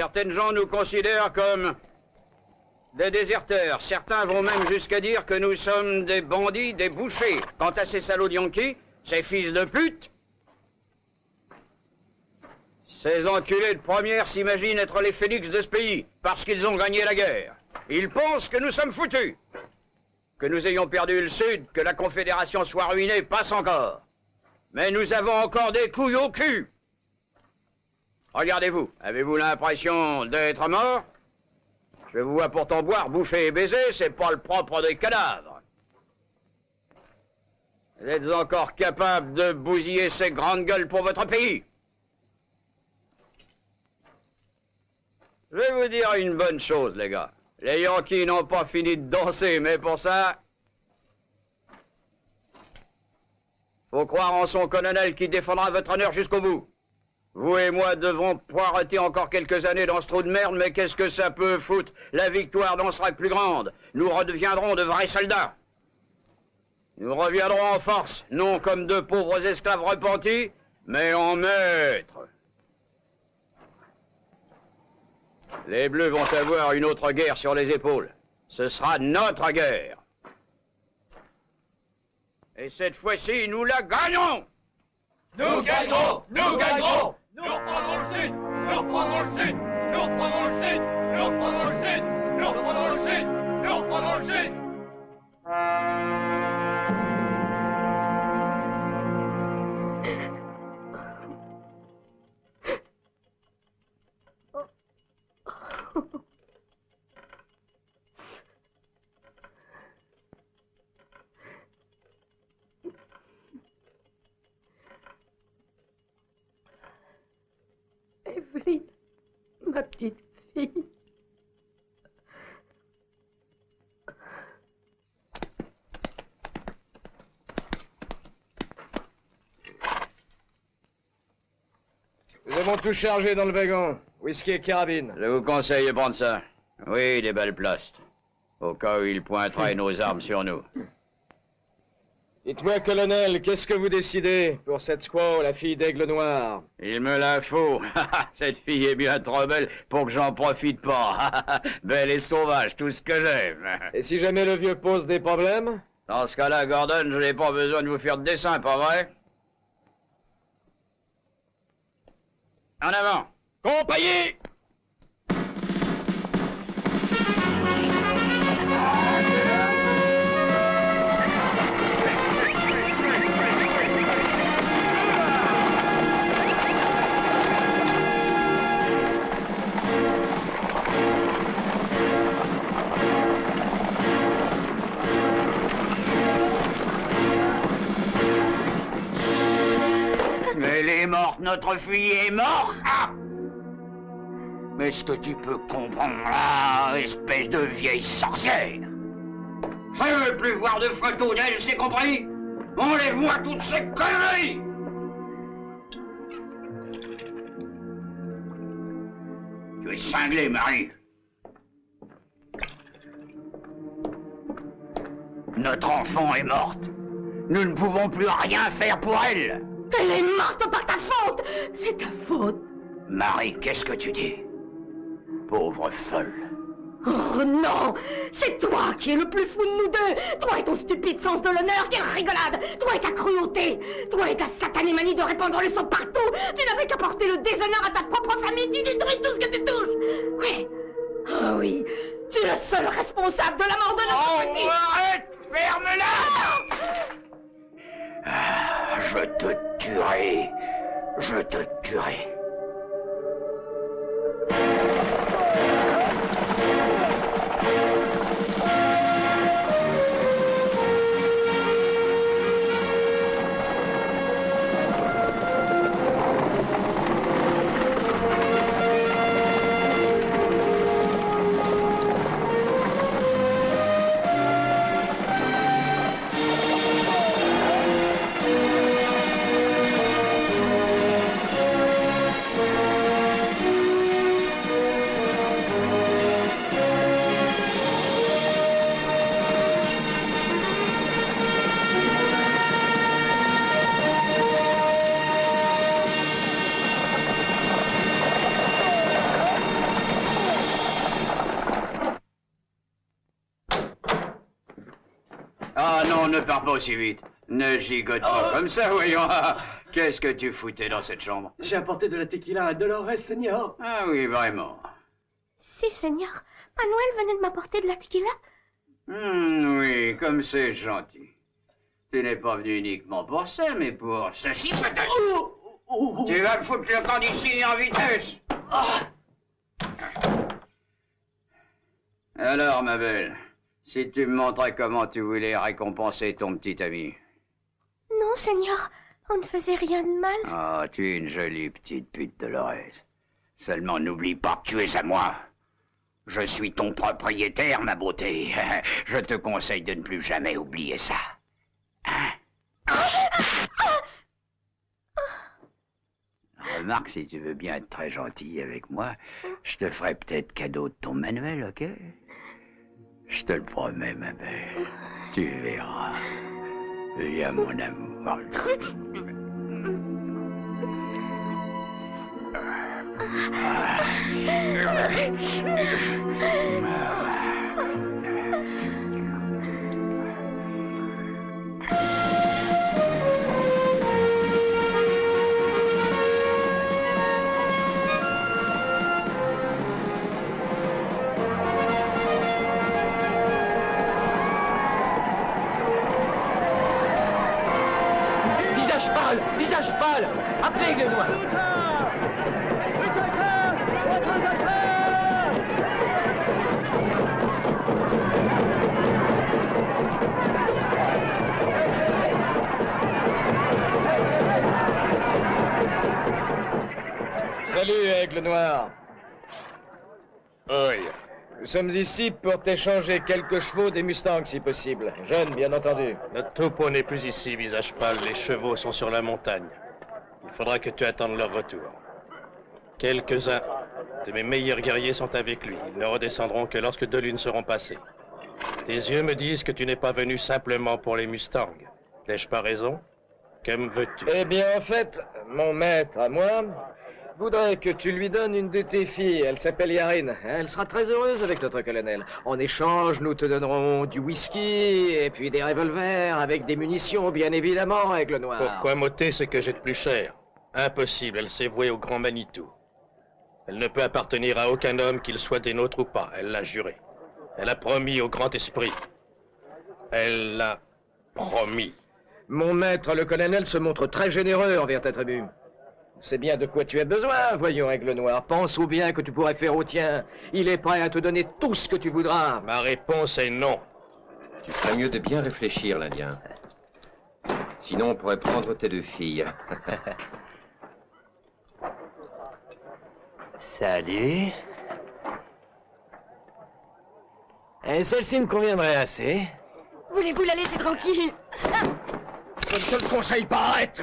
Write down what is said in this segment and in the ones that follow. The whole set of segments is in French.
Certaines gens nous considèrent comme des déserteurs. Certains vont même jusqu'à dire que nous sommes des bandits, des bouchers. Quant à ces salauds de Yankees, ces fils de pute, ces enculés de première s'imaginent être les phénix de ce pays, parce qu'ils ont gagné la guerre. Ils pensent que nous sommes foutus. Que nous ayons perdu le Sud, que la Confédération soit ruinée, passe encore. Mais nous avons encore des couilles au cul. Regardez-vous, avez-vous l'impression d'être mort? Je vous vois pourtant boire, bouffer et baiser, c'est pas le propre des cadavres. Vous êtes encore capable de bousiller ces grandes gueules pour votre pays? Je vais vous dire une bonne chose, les gars. Les Yankees n'ont pas fini de danser, mais pour ça, faut croire en son colonel qui défendra votre honneur jusqu'au bout. Vous et moi devons poireauter encore quelques années dans ce trou de merde, mais qu'est-ce que ça peut foutre? La victoire n'en sera que plus grande. Nous redeviendrons de vrais soldats. Nous reviendrons en force, non comme de pauvres esclaves repentis, mais en maîtres. Les Bleus vont avoir une autre guerre sur les épaules. Ce sera notre guerre. Et cette fois-ci, nous la gagnons! Nous gagnerons! Nous gagnerons! Nous reprendrons le Sud! Nous reprendrons le Sud! Nous reprendrons le Sud! Nous reprendrons le Sud! Nous reprendrons le Sud! Nous reprendrons le Sud! Evelyne, ma petite fille. Nous avons tout chargé dans le wagon. Whisky et carabine. Je vous conseille de prendre ça. Oui, des belles plastes. Au cas où ils pointeraient nos armes sur nous. Dites-moi, colonel, qu'est-ce que vous décidez pour cette squaw, la fille d'Aigle Noir? Il me la faut. Cette fille est bien trop belle pour que j'en profite pas. Belle et sauvage, tout ce que j'aime. Et si jamais le vieux pose des problèmes? Dans ce cas-là, Gordon, je n'ai pas besoin de vous faire de dessin, pas vrai? En avant! Compagnie! Elle est morte, notre fille est morte! Ah! Mais est-ce que tu peux comprendre, là, espèce de vieille sorcière? Je ne veux plus voir de photos d'elle, c'est compris? Enlève-moi toutes ces conneries! Tu es cinglée, Marie. Notre enfant est morte. Nous ne pouvons plus rien faire pour elle. Elle est morte par ta faute! C'est ta faute! Marie, qu'est-ce que tu dis? Pauvre folle. Oh non! C'est toi qui es le plus fou de nous deux! Toi et ton stupide sens de l'honneur, quelle rigolade! Toi et ta cruauté! Toi et ta satanée manie de répandre le sang partout! Tu n'avais qu'à porter le déshonneur à ta propre famille, tu détruis tout ce que tu touches! Oui! Oh oui! Tu es le seul responsable de la mort de notre petit! Arrête! Ferme-la! Ah, je te tuerai. Je te tuerai. non, ne pars pas aussi vite. Ne gigote pas comme ça, voyons. Qu'est-ce que tu foutais dans cette chambre? J'ai apporté de la tequila à Dolores, Seigneur. Ah oui, vraiment. Si, Seigneur. Manuel venait de m'apporter de la tequila. Oui, comme c'est gentil. Tu n'es pas venu uniquement pour ça, mais pour ceci peut-être. Tu vas me foutre le camp d'ici en vitesse. Alors, ma belle, si tu me montrais comment tu voulais récompenser ton petit ami. Non, Seigneur. On ne faisait rien de mal. Ah, tu es une jolie petite pute, Dolores. Seulement, n'oublie pas que tu es à moi. Je suis ton propriétaire, ma beauté. Je te conseille de ne plus jamais oublier ça. Hein? Remarque, si tu veux bien être très gentil avec moi, je te ferai peut-être cadeau de ton manuel, ok? Je te le promets, ma belle. Tu verras. Viens, mon amour. Visage pâle. Appelez le noir. Salut, Aigle Noir. Oui. Nous sommes ici pour t'échanger quelques chevaux des Mustangs, si possible. Jeunes, bien entendu. Notre troupeau n'est plus ici, visage pâle. Les chevaux sont sur la montagne. Il faudra que tu attendes leur retour. Quelques-uns de mes meilleurs guerriers sont avec lui. Ils ne redescendront que lorsque 2 lunes seront passées. Tes yeux me disent que tu n'es pas venu simplement pour les Mustangs. N'ai-je pas raison? Que me veux-tu? Eh bien, en fait, mon maître à moi voudrait que tu lui donnes une de tes filles. Elle s'appelle Yarin. Elle sera très heureuse avec notre colonel. En échange, nous te donnerons du whisky et puis des revolvers avec des munitions, bien évidemment, Aigle Noir. Pourquoi m'ôter ce que j'ai de plus cher? Impossible, elle s'est vouée au grand Manitou. Elle ne peut appartenir à aucun homme, qu'il soit des nôtres ou pas. Elle l'a juré. Elle a promis au grand esprit. Elle l'a promis. Mon maître, le colonel, se montre très généreux envers ta tribu. C'est bien de quoi tu as besoin, voyons, Aigle Noir. Pense au bien que tu pourrais faire au tien. Il est prêt à te donner tout ce que tu voudras. Ma réponse est non. Tu ferais mieux de bien réfléchir, l'Indien. Sinon, on pourrait prendre tes 2 filles. Salut. Et celle-ci me conviendrait assez. Voulez-vous la laisser tranquille? Je ne te le conseille pas, arrête!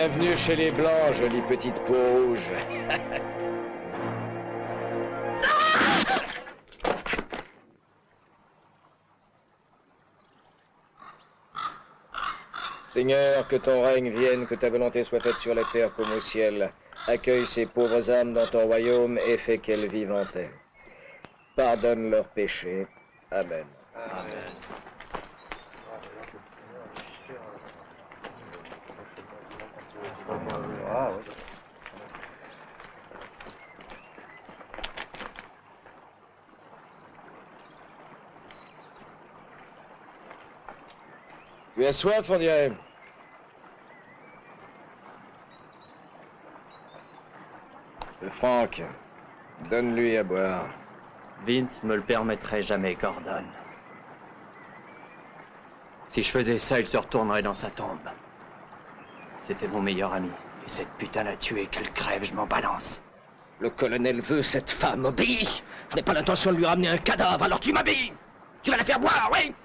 Bienvenue chez les Blancs, jolie petite peau rouge. Seigneur, que ton règne vienne, que ta volonté soit faite sur la terre comme au ciel. Accueille ces pauvres âmes dans ton royaume et fais qu'elles vivent en paix. Pardonne leurs péchés. Amen. Amen. Tu as soif, on dirait. Franck, donne-lui à boire. Vince me le permettrait jamais, Gordon. Si je faisais ça, il se retournerait dans sa tombe. C'était mon meilleur ami. Et cette putain l'a tué, qu'elle crève, je m'en balance. Le colonel veut cette femme, obéis. Je n'ai pas l'intention de lui ramener un cadavre, alors tu m'habilles. Tu vas la faire boire, oui?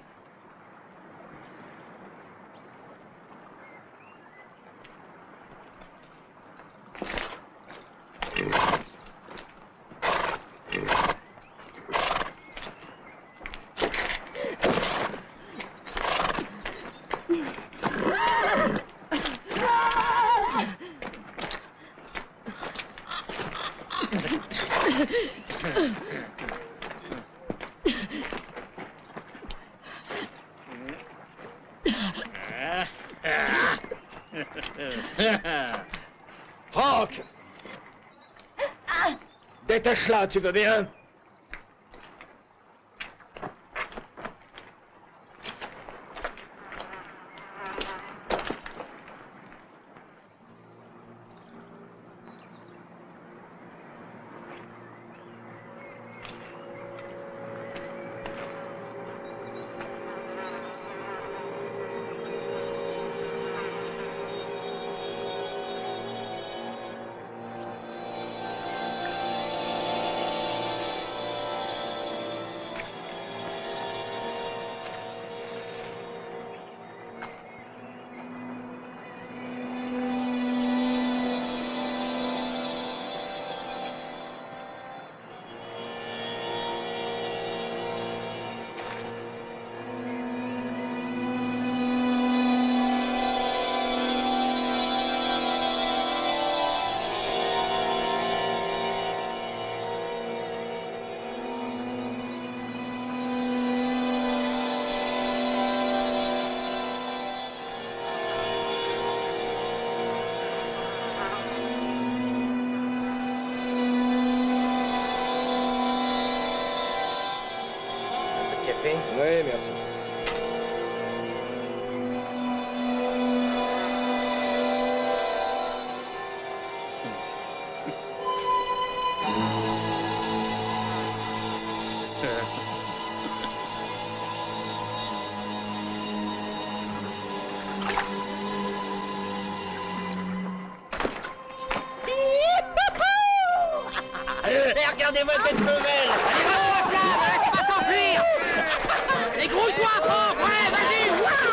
Franck! Détache-la, tu veux bien? Oui, merci. Regardez-moi cette nouvelle! Allez, va la flamme! Laisse-moi s'enfuir! Dégrouille-toi, Franck! Ouais, vas-y! Wouah!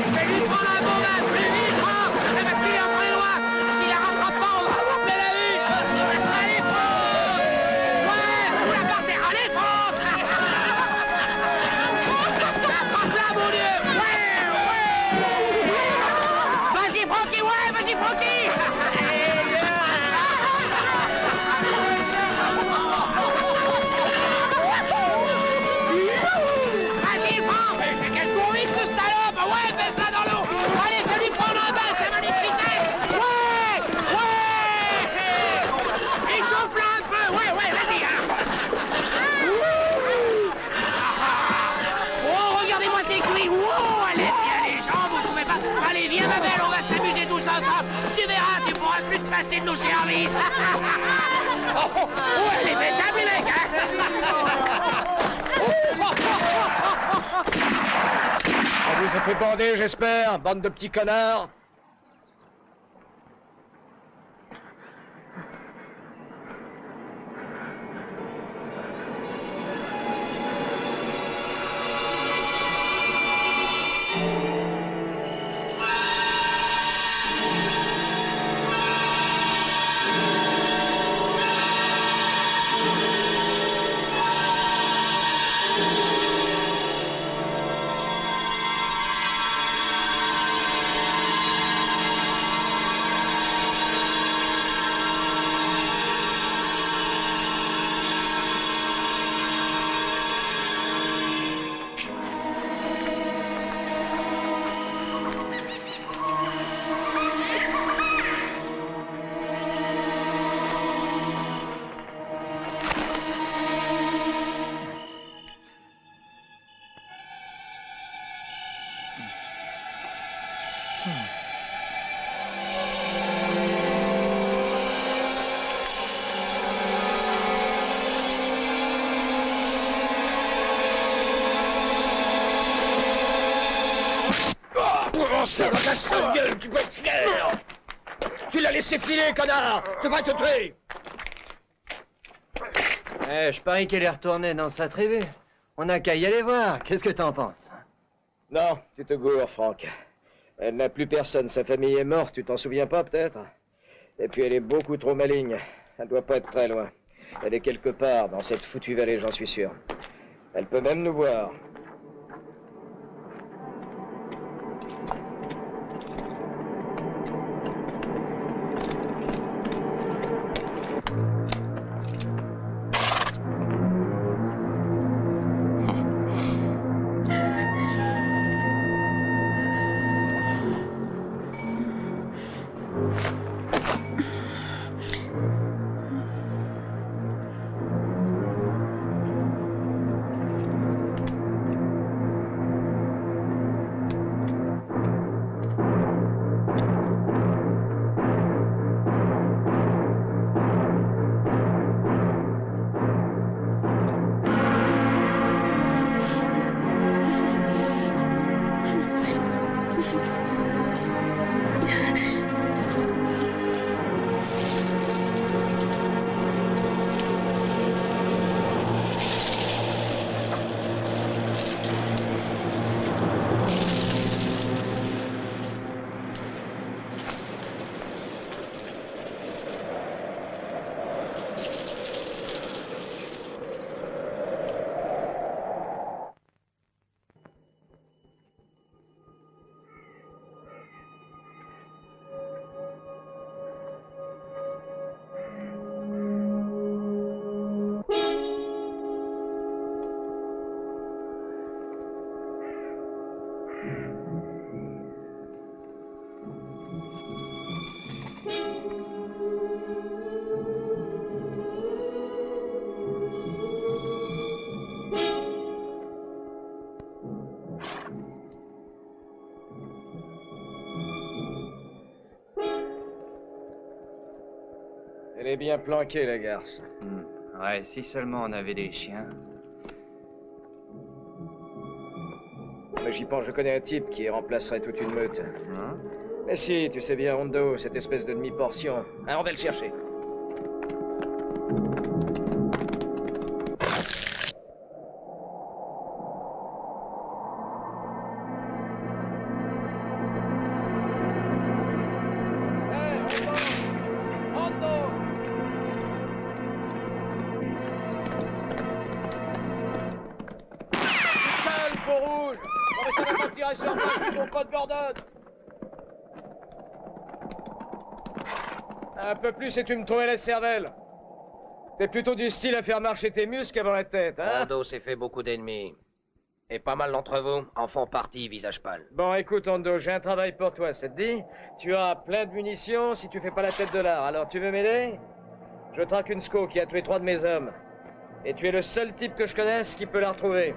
Je vais lui prendre un bon bain! Plus vite, Franck! Je vais me filer entre les doigts! S'il la rattrape pas, on va avoir plein la vue! Allez, Franck! Ouais! Vous la par terre! Allez, Franck! Attrape-la, mon Dieu! Ouais! Vas-y, Francky! Ouais! Vas-y, Francky! C'est de nos services. Oh, elle est méchante, les On vous a fait bander, j'espère, bande de petits connards. Comment ça dans ta sale gueule, tu peux être fier? Tu l'as laissé filer, connard! Tu vas te tuer! Eh, je parie qu'elle est retournée dans sa tribu. On n'a qu'à y aller voir. Qu'est-ce que t'en penses? Non, tu te gourres, Franck. Elle n'a plus personne. Sa famille est morte, tu t'en souviens pas, peut-être? Et puis elle est beaucoup trop maligne. Elle doit pas être très loin. Elle est quelque part dans cette foutue vallée, j'en suis sûr. Elle peut même nous voir. Elle est bien planquée, la garce. Ouais, si seulement on avait des chiens. Mais j'y pense, je connais un type qui remplacerait toute une meute. Hein? Mais si, tu sais bien, Hondo, cette espèce de demi-portion. Hein, on va le chercher. Un peu plus et tu me trouvais la cervelle. T'es plutôt du style à faire marcher tes muscles avant la tête, hein? Hondo s'est fait beaucoup d'ennemis. Et pas mal d'entre vous en font partie, visage pâle. Bon, écoute, Hondo, j'ai un travail pour toi, ça te dit? Tu as plein de munitions si tu fais pas la tête de l'art. Alors, tu veux m'aider? Je traque une sco qui a tué 3 de mes hommes. Et tu es le seul type que je connaisse qui peut la retrouver.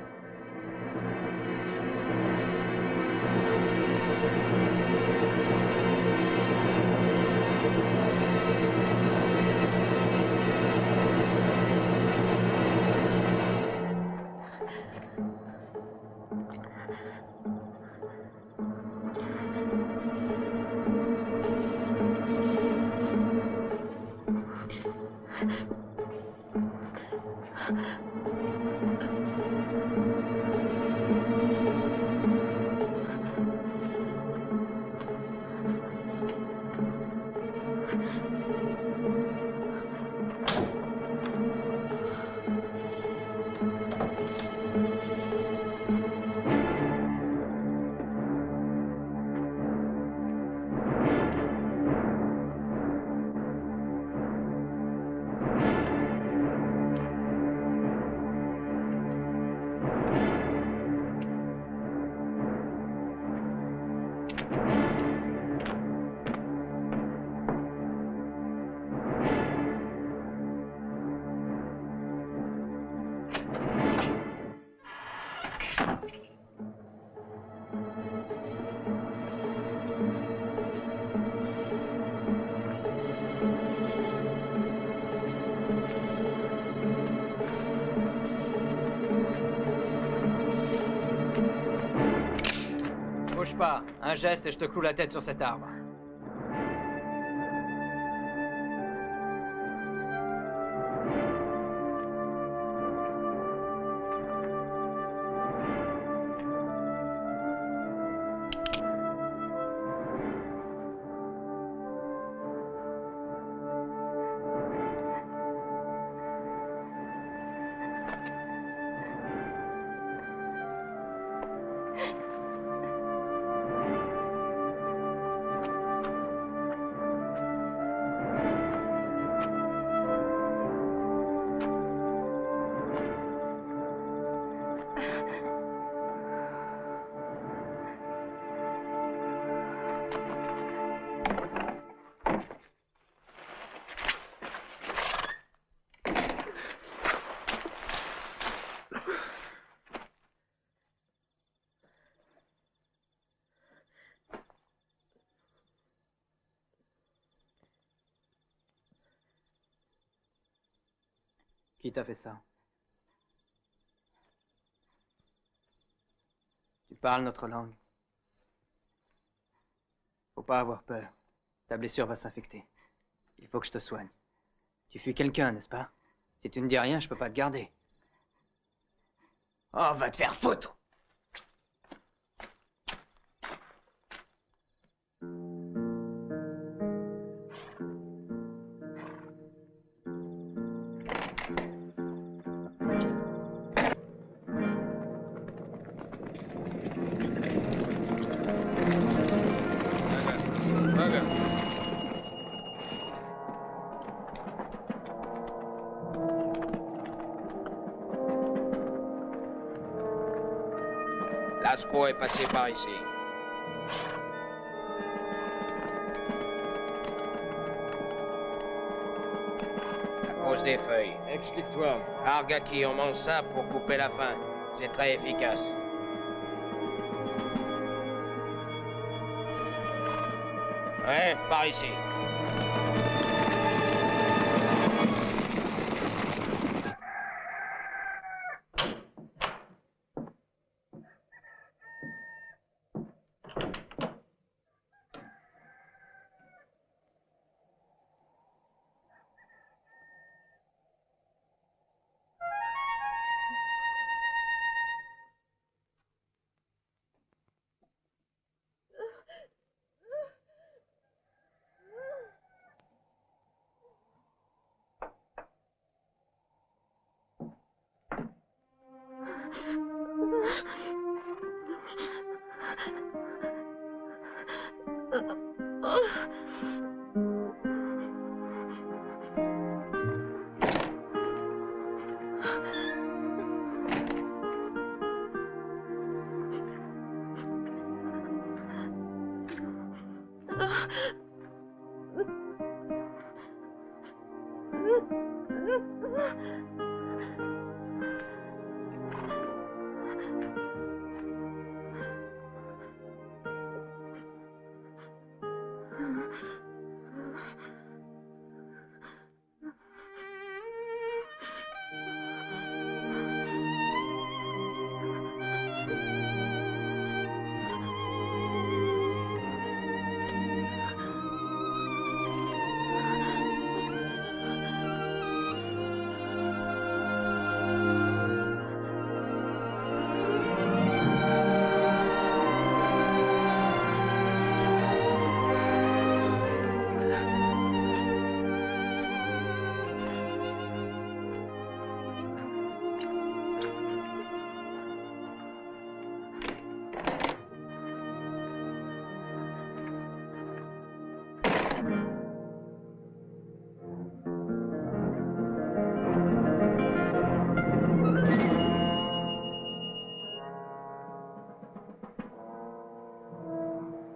Bouge pas. Un geste et je te cloue la tête sur cet arbre. Qui t'a fait ça? Tu parles notre langue. Faut pas avoir peur. Ta blessure va s'infecter. Il faut que je te soigne. Tu fuis quelqu'un, n'est-ce pas? Si tu ne dis rien, je peux pas te garder. Oh, va te faire foutre! Lascaux est passé par ici. À cause des feuilles. Explique-toi. Argaki, on mange ça pour couper la faim. C'est très efficace. Ouais, par ici.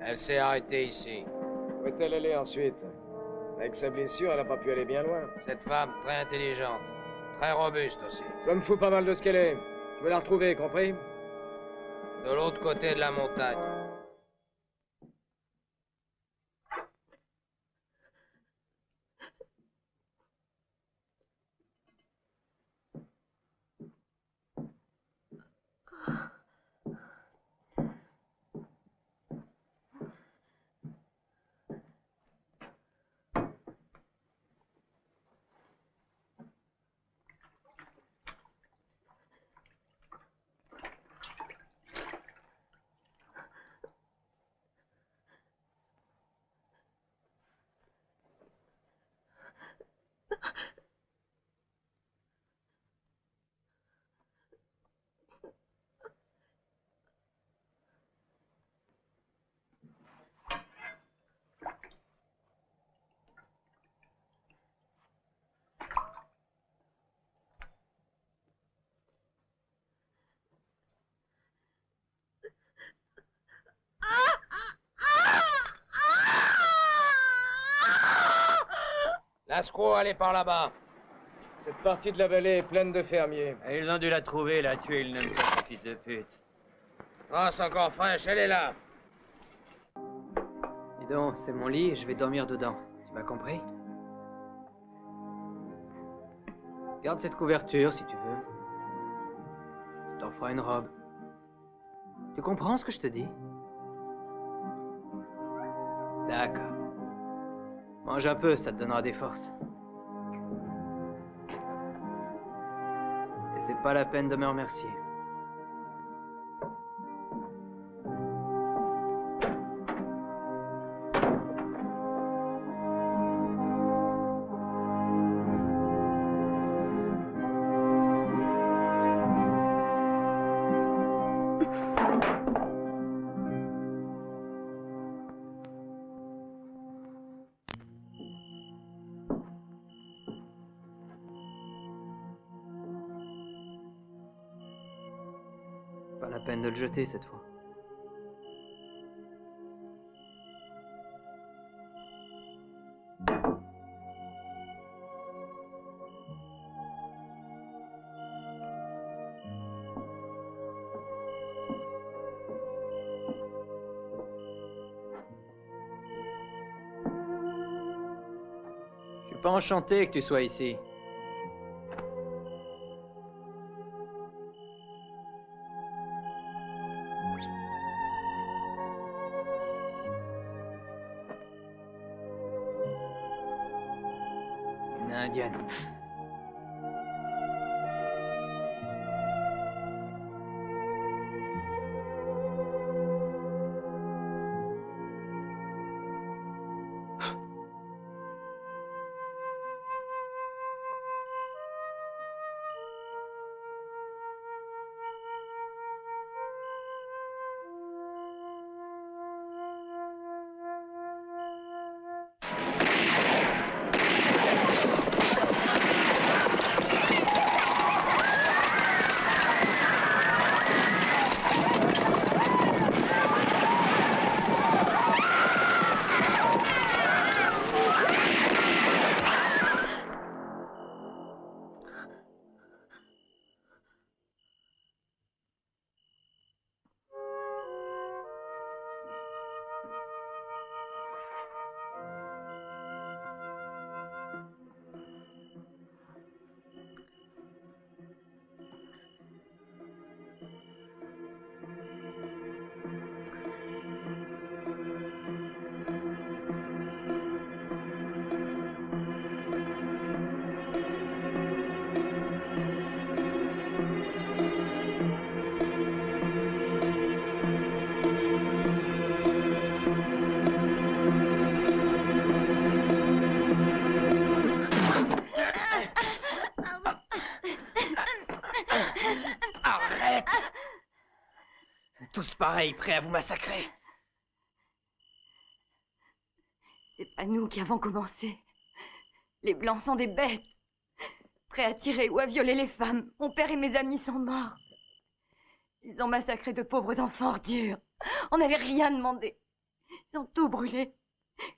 Elle s'est arrêtée ici. Où est-elle allée ensuite? Avec sa blessure, elle n'a pas pu aller bien loin. Cette femme, très intelligente. Très robuste aussi. Je me fous pas mal de ce qu'elle est. Tu veux la retrouver, compris? De l'autre côté de la montagne. La squaw, elle est par là-bas. Cette partie de la vallée est pleine de fermiers. Et ils ont dû la trouver, la tuer, ils n'aiment pas ce fils de pute. Trace encore fraîche, elle est là. Dis donc, c'est mon lit et je vais dormir dedans. Tu m'as compris? Garde cette couverture si tu veux. Tu t'en feras une robe. Tu comprends ce que je te dis? D'accord. Mange un peu, ça te donnera des forces. Et c'est pas la peine de me remercier. Pas la peine de le jeter cette fois. Je suis pas enchanté que tu sois ici. Indienne. Tous pareils, prêts à vous massacrer. C'est pas nous qui avons commencé. Les Blancs sont des bêtes. Prêts à tirer ou à violer les femmes. Mon père et mes amis sont morts. Ils ont massacré de pauvres enfants ordures. On n'avait rien demandé. Ils ont tout brûlé.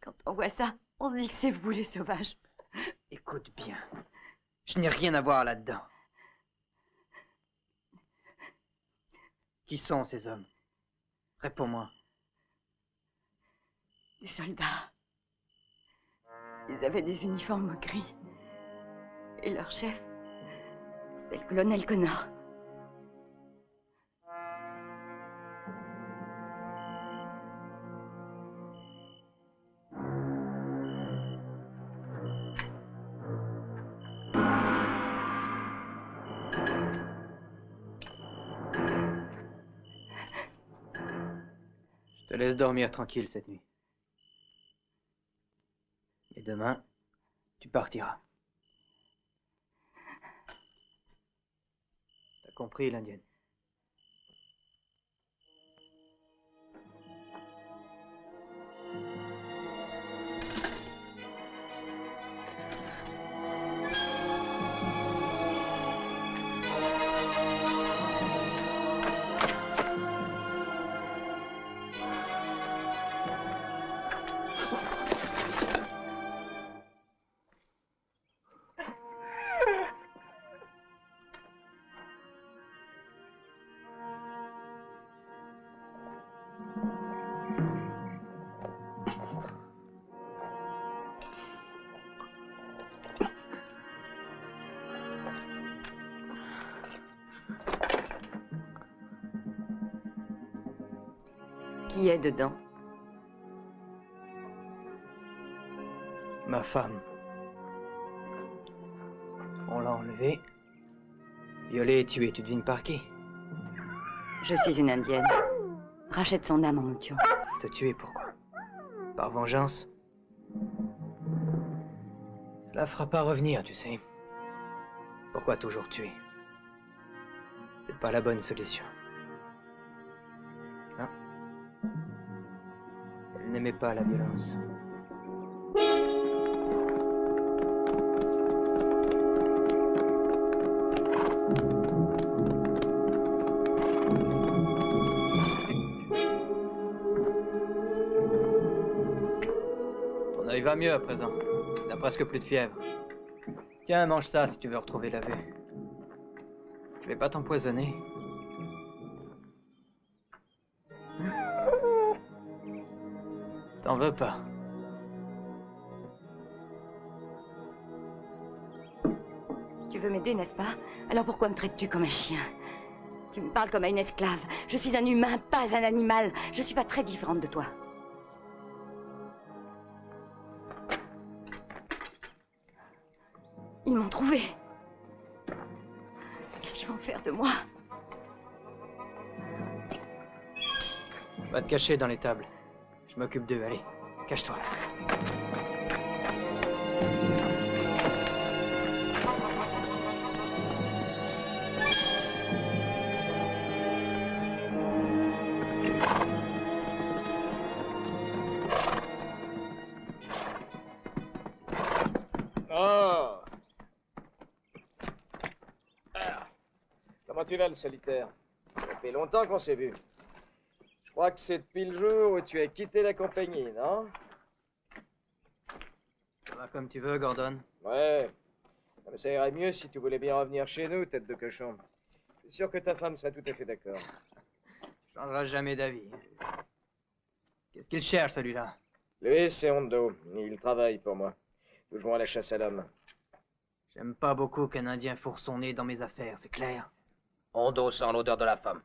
Quand on voit ça, on se dit que c'est vous les sauvages. Écoute bien. Je n'ai rien à voir là-dedans. Qui sont ces hommes? Réponds-moi. Des soldats. Ils avaient des uniformes gris. Et leur chef, c'est le colonel Connor. Je te laisse dormir tranquille cette nuit. Et demain, tu partiras. T'as compris, l'Indienne? qui est dedans? Ma femme. On l'a enlevée. Violée et tuée, tu devines par qui? Je suis une indienne. Rachète son âme en me tuant. Te tuer, pourquoi? Par vengeance? Cela fera pas revenir, tu sais. Pourquoi toujours tuer? C'est pas la bonne solution. Non. Elle n'aimait pas la violence. Ton œil va mieux à présent. T'as presque plus de fièvre. Tiens, mange ça si tu veux retrouver la vue. Je vais pas t'empoisonner. T'en veux pas. Tu veux m'aider, n'est-ce pas? Alors pourquoi me traites-tu comme un chien? Tu me parles comme à une esclave. Je suis un humain, pas un animal. Je suis pas très différente de toi. Ils m'ont trouvé. Qu'est-ce qu'ils vont faire de moi? Va te cacher dans les tables. Je m'occupe d'eux, allez. Cache-toi. Oh! Comment tu vas, le solitaire? Ça fait longtemps qu'on s'est vu. Je crois que c'est depuis le jour où tu as quitté la compagnie, non? Ça va comme tu veux, Gordon. Ouais. Non, mais ça irait mieux si tu voulais bien revenir chez nous, tête de cochon. Je suis sûr que ta femme serait tout à fait d'accord. Tu changeras jamais d'avis. Qu'est-ce qu'il cherche, celui-là? Lui, c'est Hondo. Il travaille pour moi. Toujours à la chasse à l'homme. J'aime pas beaucoup qu'un Indien fourre son nez dans mes affaires, c'est clair? Hondo sent l'odeur de la femme.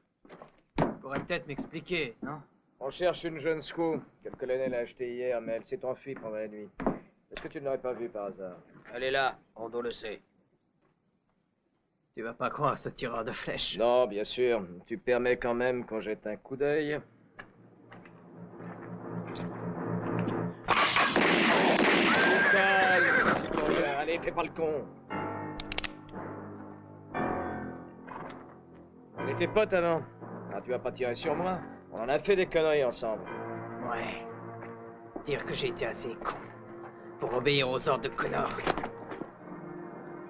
Tu pourrais peut-être m'expliquer, non? On cherche une jeune squaw que le colonel a achetée hier, mais elle s'est enfuie pendant la nuit. Est-ce que tu ne l'aurais pas vue par hasard? Elle est là, Hondo le sait. Tu vas pas croire ce tireur de flèches. Non, bien sûr. Tu permets quand même qu'on jette un coup d'œil. Calme, citoyen. Allez, fais pas le con. On était potes avant. Ah, tu vas pas tirer sur moi. On en a fait des conneries ensemble. Ouais. Dire que j'ai été assez con pour obéir aux ordres de Connor.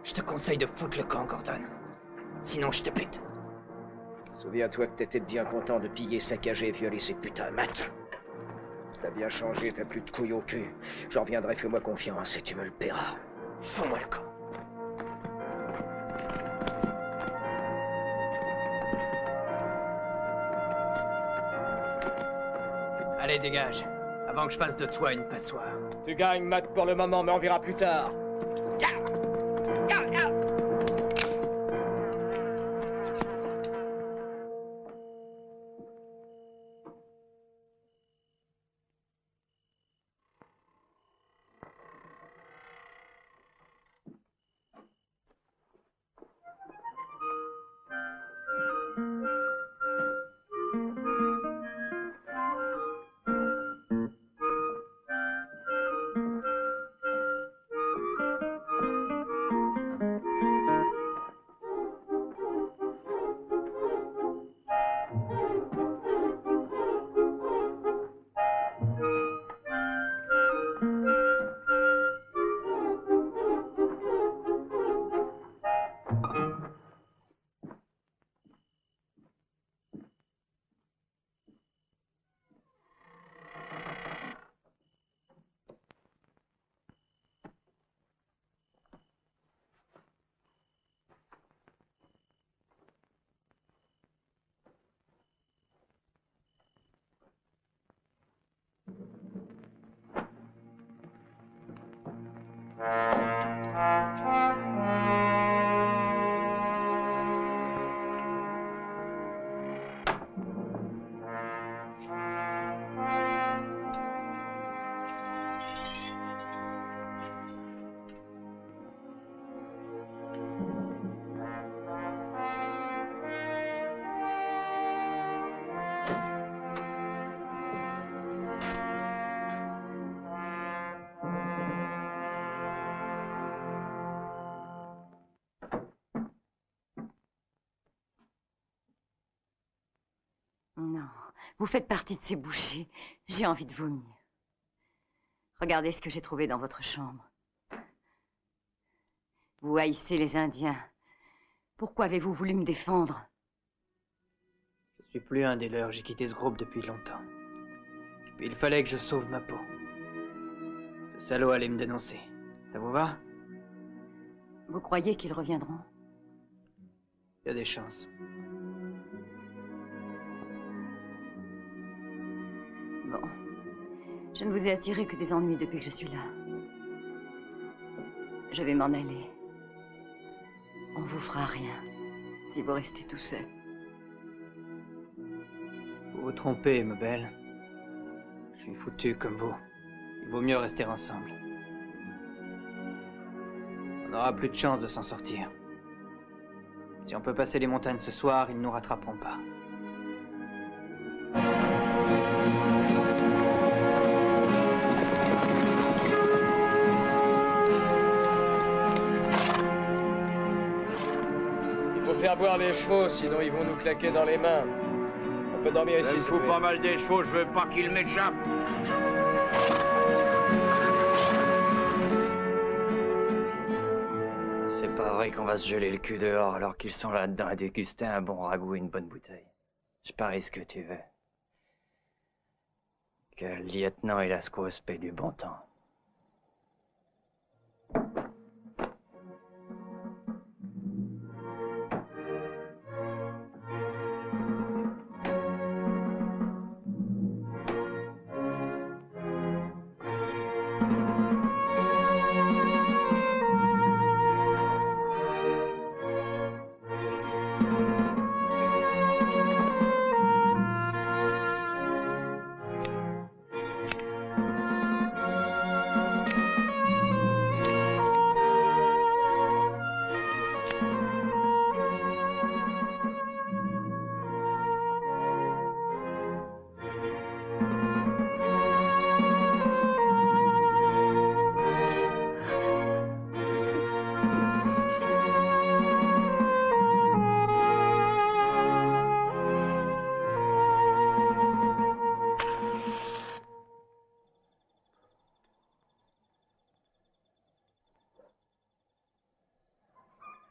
Je te conseille de foutre le camp, Gordon. Sinon, je te bute. Souviens-toi que t'étais bien content de piller, saccager et violer ces putains de maths. T'as bien changé, t'as plus de couilles au cul. J'en reviendrai, fais-moi confiance et tu me le paieras. Fous-moi le camp. Allez, dégage. Avant que je fasse de toi une passoire. Tu gagnes, Matt, pour le moment, mais on verra plus tard. Vous faites partie de ces bouchers. J'ai envie de vomir. Regardez ce que j'ai trouvé dans votre chambre. Vous haïssez les Indiens. Pourquoi avez-vous voulu me défendre? Je suis plus un des leurs, j'ai quitté ce groupe depuis longtemps. Puis il fallait que je sauve ma peau. Ce salaud allait me dénoncer. Ça vous va? Vous croyez qu'ils reviendront? Il y a des chances. Bon. Je ne vous ai attiré que des ennuis depuis que je suis là. Je vais m'en aller. On vous fera rien si vous restez tout seul. Vous vous trompez, ma belle. Je suis foutu comme vous. Il vaut mieux rester ensemble. On n'aura plus de chance de s'en sortir. Si on peut passer les montagnes ce soir, ils ne nous rattraperont pas. Il faut faire boire les chevaux, sinon ils vont nous claquer dans les mains. On peut dormir ici. Je me fous pas mal des chevaux, je veux pas qu'ils m'échappent. C'est pas vrai qu'on va se geler le cul dehors alors qu'ils sont là-dedans à déguster un bon ragoût et une bonne bouteille. Je parie ce que tu veux. Que le lieutenant et la squasse paient du bon temps.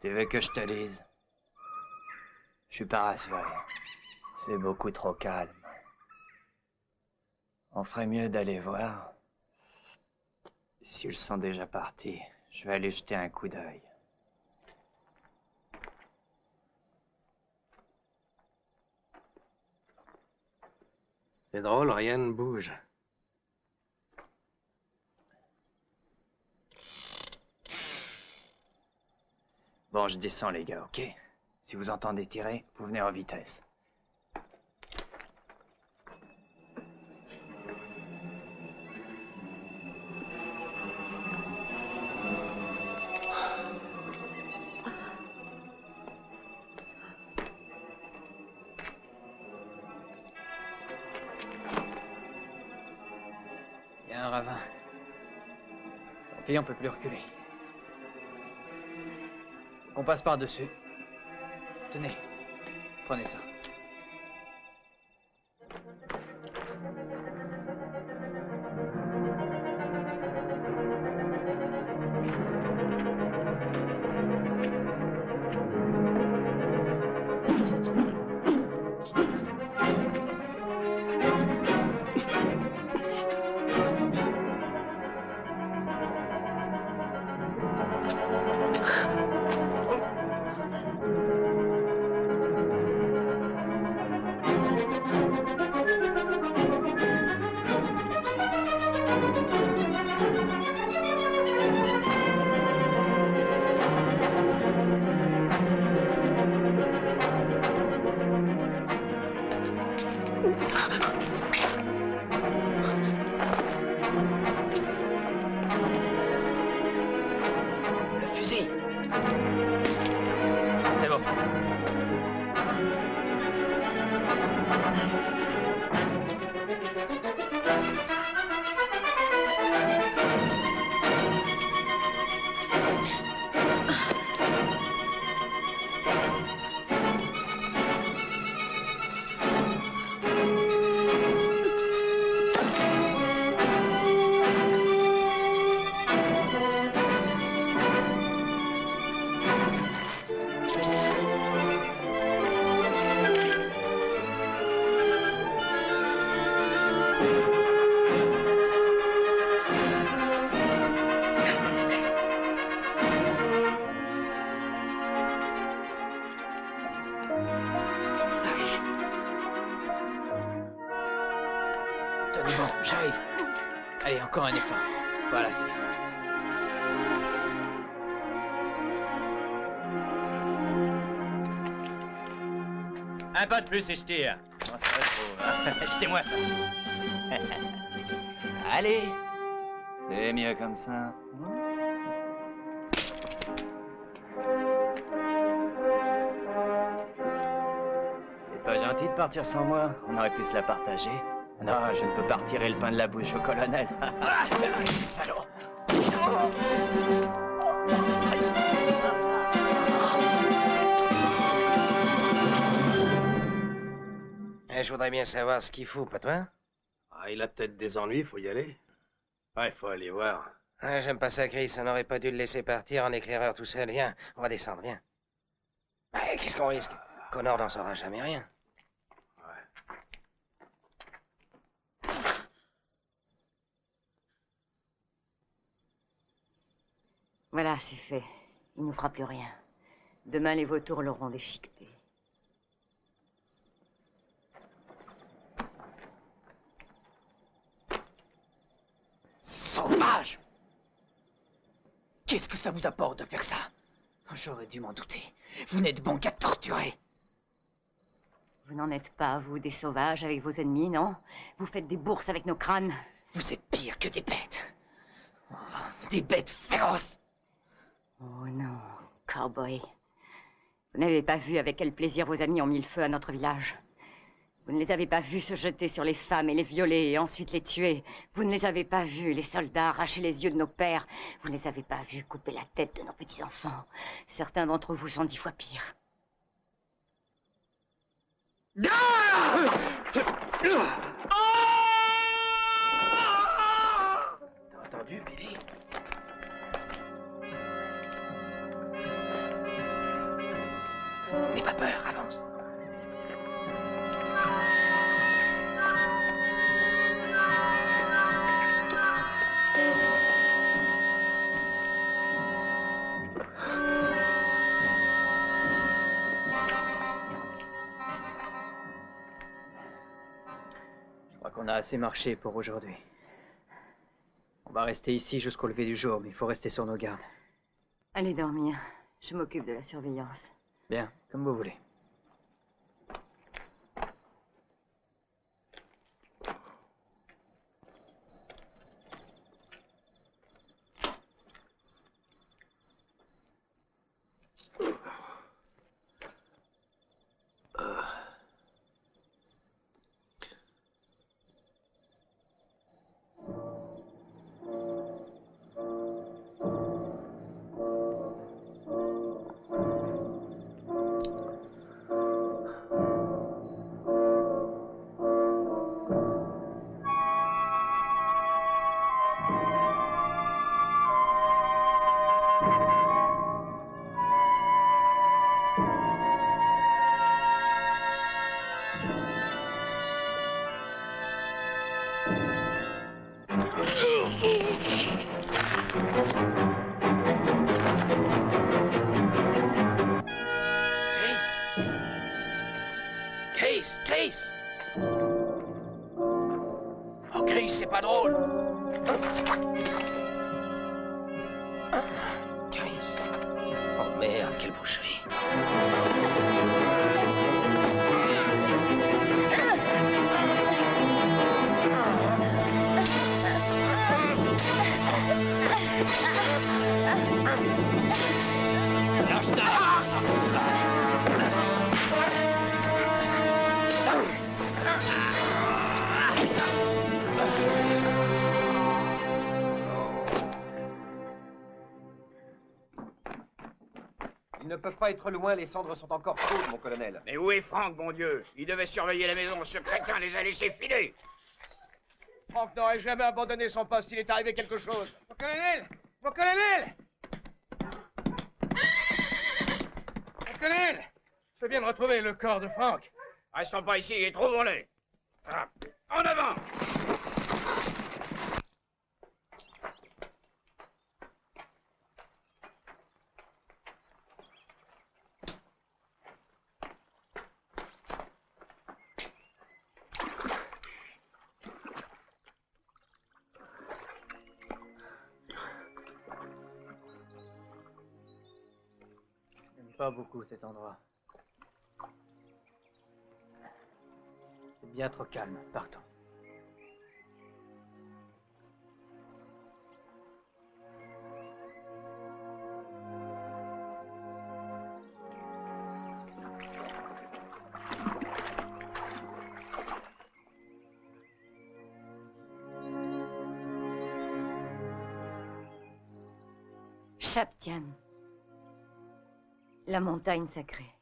Tu veux que je te dise? Je suis pas rassuré. C'est beaucoup trop calme. On ferait mieux d'aller voir. S'ils sont déjà partis, je vais aller jeter un coup d'œil. C'est drôle, rien ne bouge. Bon, je descends, les gars, ok? Si vous entendez tirer, vous venez en vitesse. Il y a un ravin. Tant pis, on peut plus reculer. On passe par-dessus. Tenez, prenez ça. Tenez bon, j'arrive. Allez, encore un effort. Voilà, c'est bien. Un pas de plus et je tire. Oh, ça va trop, hein. Jetez-moi ça. Allez, c'est mieux comme ça. C'est pas gentil de partir sans moi. On aurait pu se la partager. Non, je ne peux pas retirer le pain de la bouche au colonel. Salaud. Je voudrais bien savoir ce qu'il fout, pas toi? Ah, il a peut-être des ennuis, faut y aller. Ouais, faut aller voir. J'aime pas ça, Chris. On n'aurait pas dû le laisser partir en éclaireur tout seul. Viens, on va descendre, viens. Qu'est-ce qu'on risque? Connor n'en saura jamais rien. Voilà, c'est fait. Il nous fera plus rien. Demain, les vautours l'auront déchiqueté. Sauvage! Qu'est-ce que ça vous apporte de faire ça? J'aurais dû m'en douter. Vous n'êtes bon qu'à torturer. Vous n'en êtes pas, vous, des sauvages avec vos ennemis, non? Vous faites des bourses avec nos crânes. Vous êtes pire que des bêtes. Oh, des bêtes féroces. Oh non, cowboy. Vous n'avez pas vu avec quel plaisir vos amis ont mis le feu à notre village. Vous ne les avez pas vus se jeter sur les femmes et les violer et ensuite les tuer. Vous ne les avez pas vus, les soldats, arracher les yeux de nos pères. Vous ne les avez pas vus couper la tête de nos petits-enfants. Certains d'entre vous sont 10 fois pires. T'as entendu, Billy? N'aie pas peur, avance. On a assez marché pour aujourd'hui. On va rester ici jusqu'au lever du jour, mais il faut rester sur nos gardes. Allez dormir. Je m'occupe de la surveillance. Bien, comme vous voulez. Chris! Oh, Chris, c'est pas drôle! Chris! Oh merde, quelle boucherie! Lâche ça! Ils ne peuvent pas être loin, les cendres sont encore chaudes, mon colonel. Mais où est Franck, mon Dieu? Il devait surveiller la maison, ce crétin les a laissés filer. Franck n'aurait jamais abandonné son poste s'il est arrivé quelque chose. Mon colonel! Mon colonel! Mon colonel! Je viens de retrouver le corps de Franck. Restons pas ici et trouvons-les. Ah, en avant! pas beaucoup cet endroit. C'est bien trop calme, partons. Shaptian, la montagne sacrée.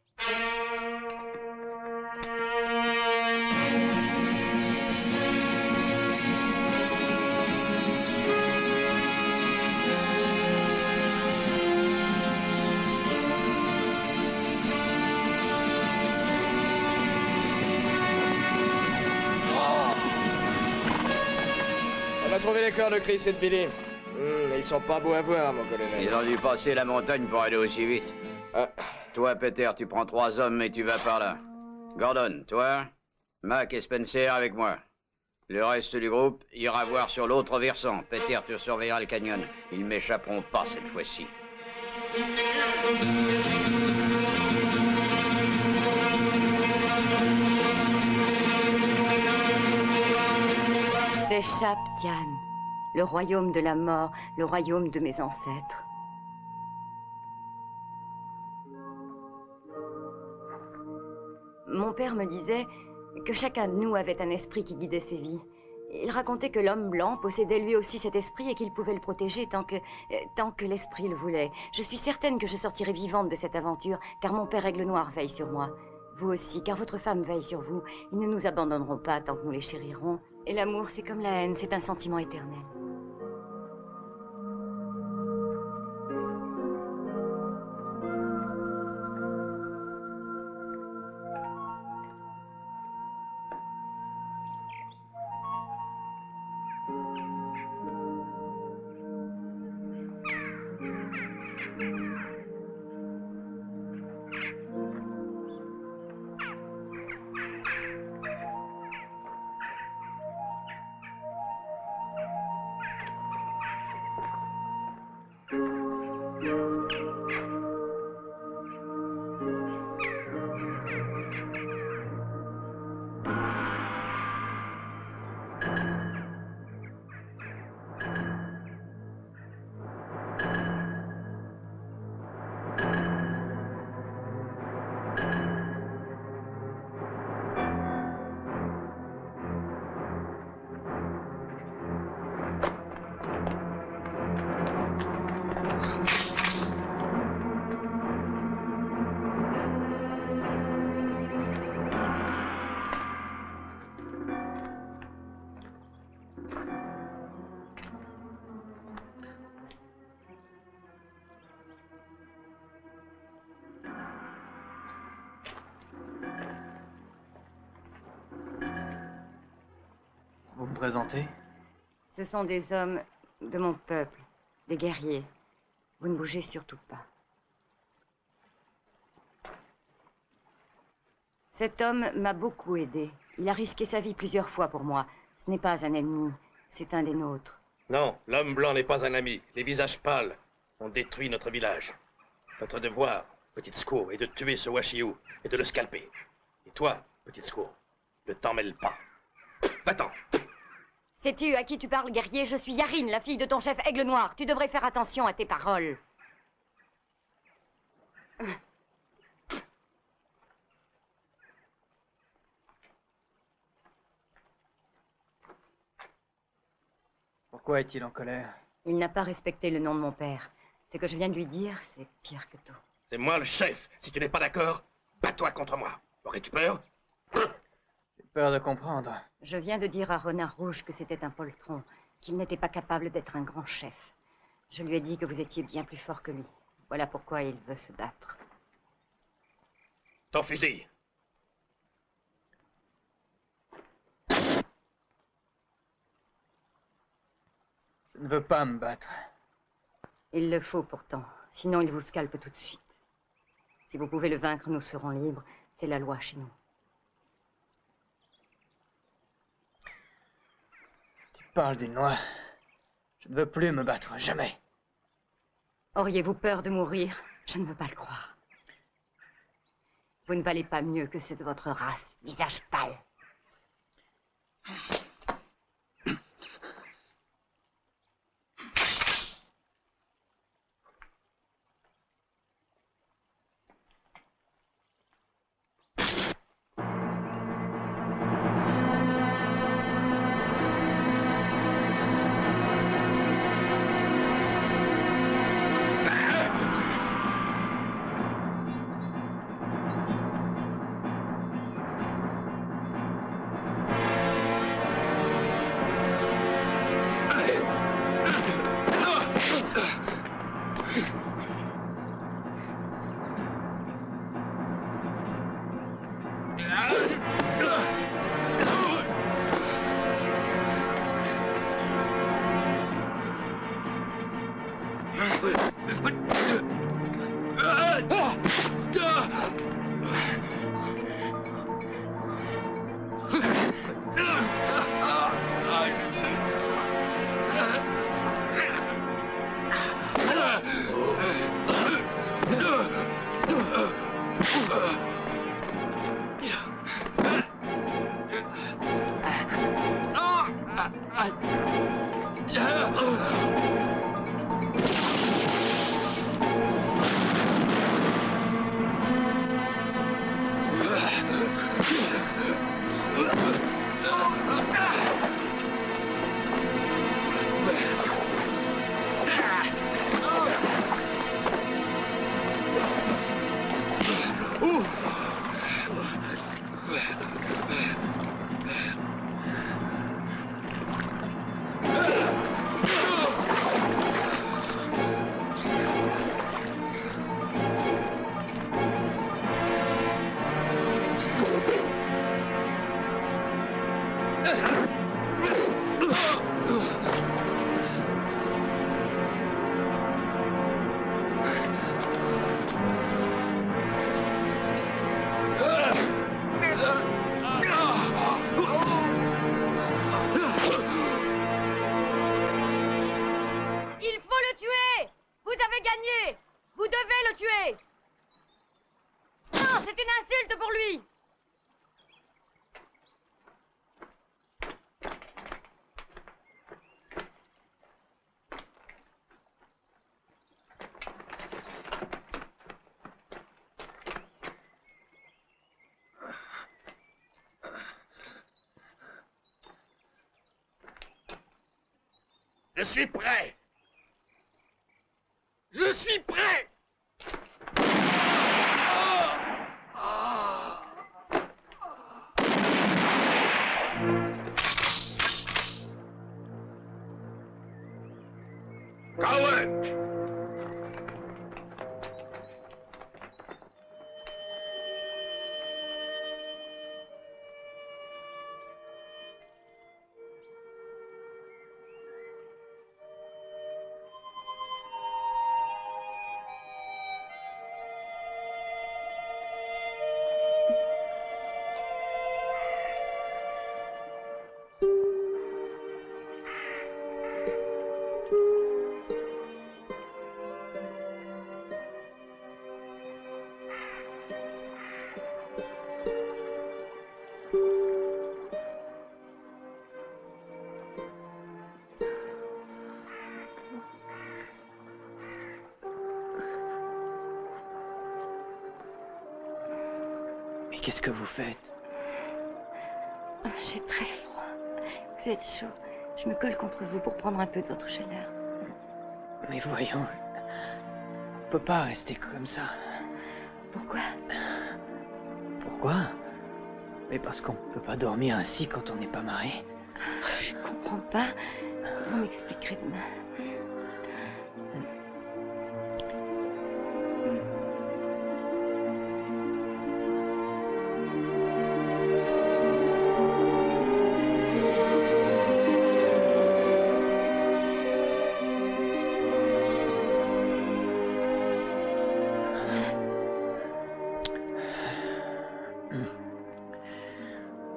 On a trouvé les corps de Chris et de Billy. Ils sont pas beaux à voir, mon colonel. Ils ont dû passer la montagne pour aller aussi vite. Toi, Peter, tu prends 3 hommes et tu vas par là. Gordon, toi, Mac et Spencer avec moi. Le reste du groupe ira voir sur l'autre versant. Peter, tu surveilleras le canyon. Ils m'échapperont pas cette fois-ci. C'est Shaptian, le royaume de la mort, le royaume de mes ancêtres. Mon père me disait que chacun de nous avait un esprit qui guidait ses vies. Il racontait que l'homme blanc possédait lui aussi cet esprit et qu'il pouvait le protéger tant que l'esprit le voulait. Je suis certaine que je sortirai vivante de cette aventure, car mon père Aigle Noir veille sur moi. Vous aussi, car votre femme veille sur vous. Ils ne nous abandonneront pas tant que nous les chérirons. Et l'amour, c'est comme la haine, c'est un sentiment éternel. Vous me présentez? Ce sont des hommes de mon peuple, des guerriers. Vous ne bougez surtout pas. Cet homme m'a beaucoup aidé. Il a risqué sa vie plusieurs fois pour moi. Ce n'est pas un ennemi, c'est un des nôtres. Non, l'homme blanc n'est pas un ami. Les visages pâles ont détruit notre village. Notre devoir, petite Squaw, est de tuer ce Washiou et de le scalper. Et toi, petite Squaw, ne t'en mêle pas. Va-t'en. Sais-tu à qui tu parles, guerrier? Je suis Yarine, la fille de ton chef Aigle Noir. Tu devrais faire attention à tes paroles. Pourquoi est-il en colère? Il n'a pas respecté le nom de mon père. Ce que je viens de lui dire, c'est pire que tout. C'est moi le chef. Si tu n'es pas d'accord, bats-toi contre moi. Aurais-tu peur? J'ai peur de comprendre. Je viens de dire à Renard Rouge que c'était un poltron, qu'il n'était pas capable d'être un grand chef. Je lui ai dit que vous étiez bien plus fort que lui. Voilà pourquoi il veut se battre. Ton fusil. Je ne veux pas me battre. Il le faut pourtant, sinon il vous scalpe tout de suite. Si vous pouvez le vaincre, nous serons libres. C'est la loi chez nous. Tu parles d'une loi. Je ne veux plus me battre, jamais. Auriez-vous peur de mourir? Je ne veux pas le croire. Vous ne valez pas mieux que ceux de votre race, visage pâle. Je suis prêt. Je suis prêt. Coward! Mais qu'est-ce que vous faites? J'ai très froid. Vous êtes chaud. Je me colle contre vous pour prendre un peu de votre chaleur. Mais voyons, on peut pas rester comme ça. Pourquoi? Pourquoi? Mais parce qu'on peut pas dormir ainsi quand on n'est pas marié. Je comprends pas. Vous m'expliquerez demain.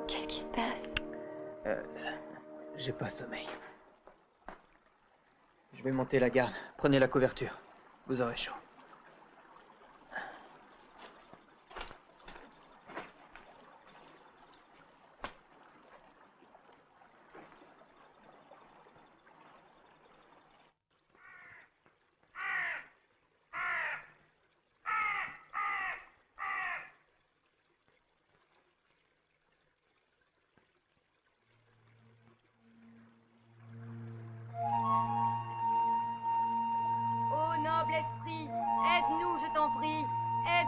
Qu'est-ce qui se passe? J'ai pas sommeil. Je vais monter la garde. Prenez la couverture. Vous aurez chaud.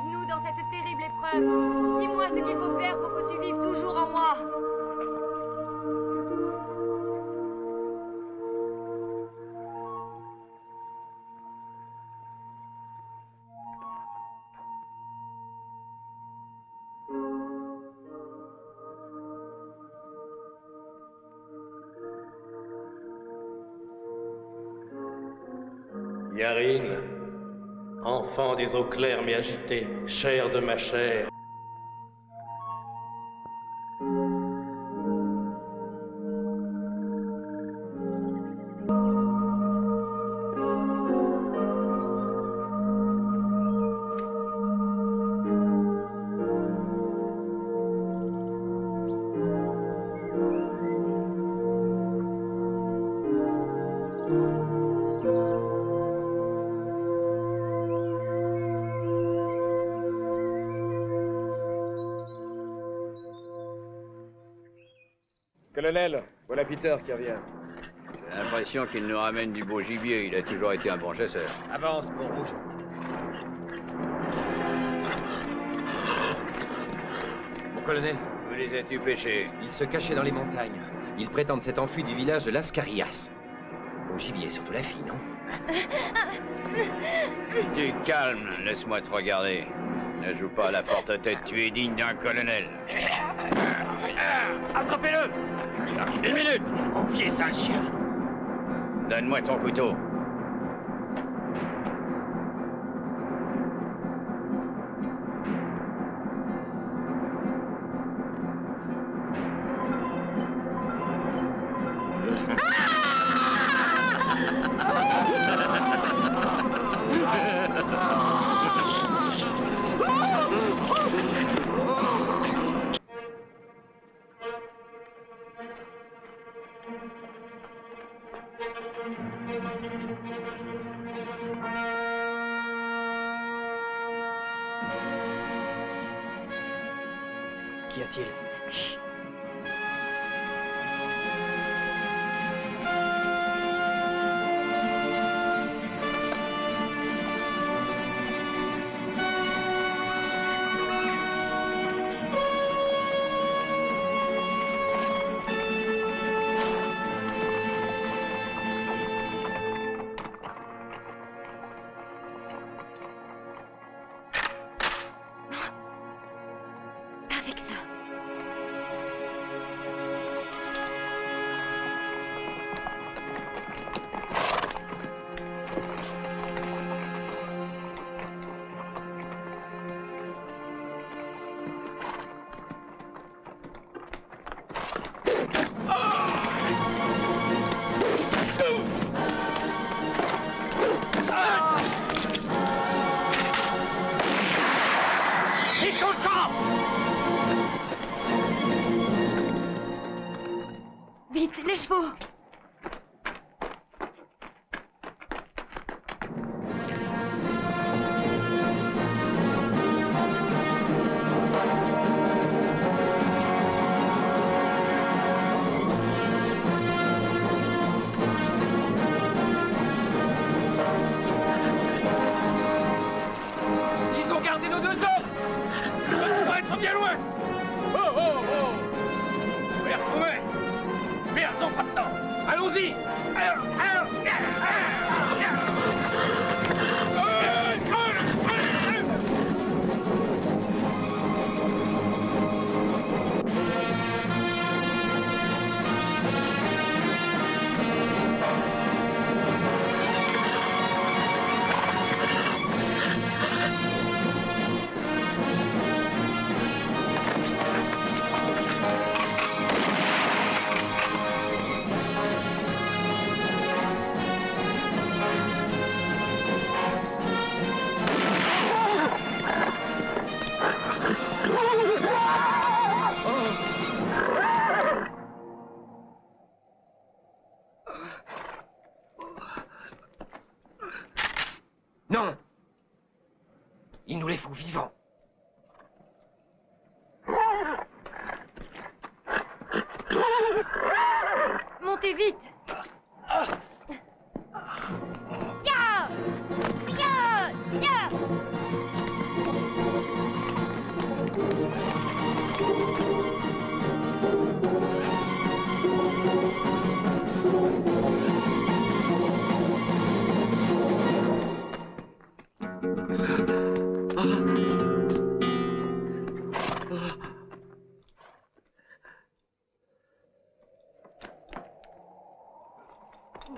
Aide-nous dans cette terrible épreuve. Dis-moi ce qu'il faut faire pour que tu vives toujours en moi. Yarine, enfant des eaux claires mais agitées, chair de ma chair. Colonel, voilà Peter qui revient. J'ai l'impression qu'il nous ramène du beau gibier. Il a toujours été un bon chasseur. Avance, Peau Rouge. Mon colonel, Où les as-tu pêchés? ils se cachaient dans les montagnes. Ils prétendent s'être enfuis du village de Lascarias. Au gibier, surtout la fille, non? Du calme, laisse-moi te regarder. Ne joue pas à la forte tête, tu es digne d'un colonel. Attrapez-le! 1 minute! Mon pied, c'est un chien! Donne-moi ton couteau. Qu'y a-t-il? Chut. Avec ça. Ils sont le camp! Vite, les chevaux. Ils ont gardé nos 2 hommes! On doit être bien loin! Oh, oh, oh! Faut les retrouver! Merde, non, pas de temps! Allons-y! Non! Il nous les faut vivants. Montez vite. Ya! Ya! Ya!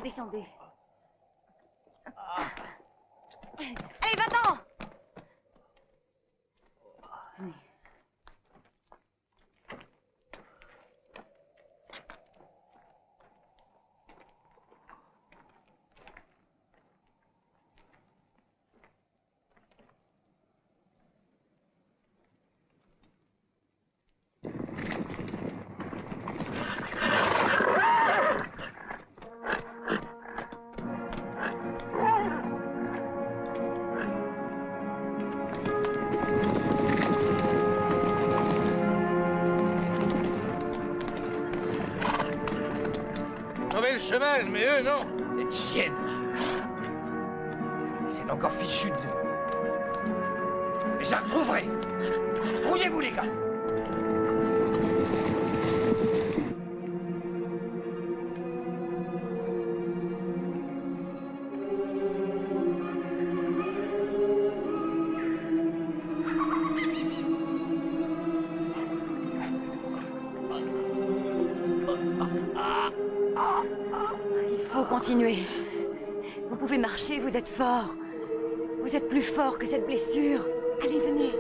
Descendez. Allez, va-t'en! Venez. Le cheval, mais eux, non. Cette chienne. C'est encore fichu de nous. Mais je la retrouverai. Brouillez-vous, les gars. Il faut continuer. Vous pouvez marcher, vous êtes fort. Vous êtes plus fort que cette blessure. Allez, venez.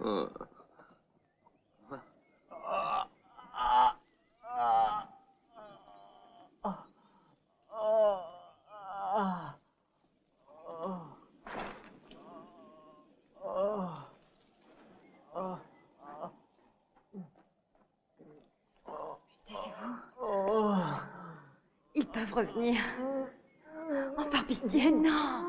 Oh non. Ils peuvent revenir. Oh, par pitié, non.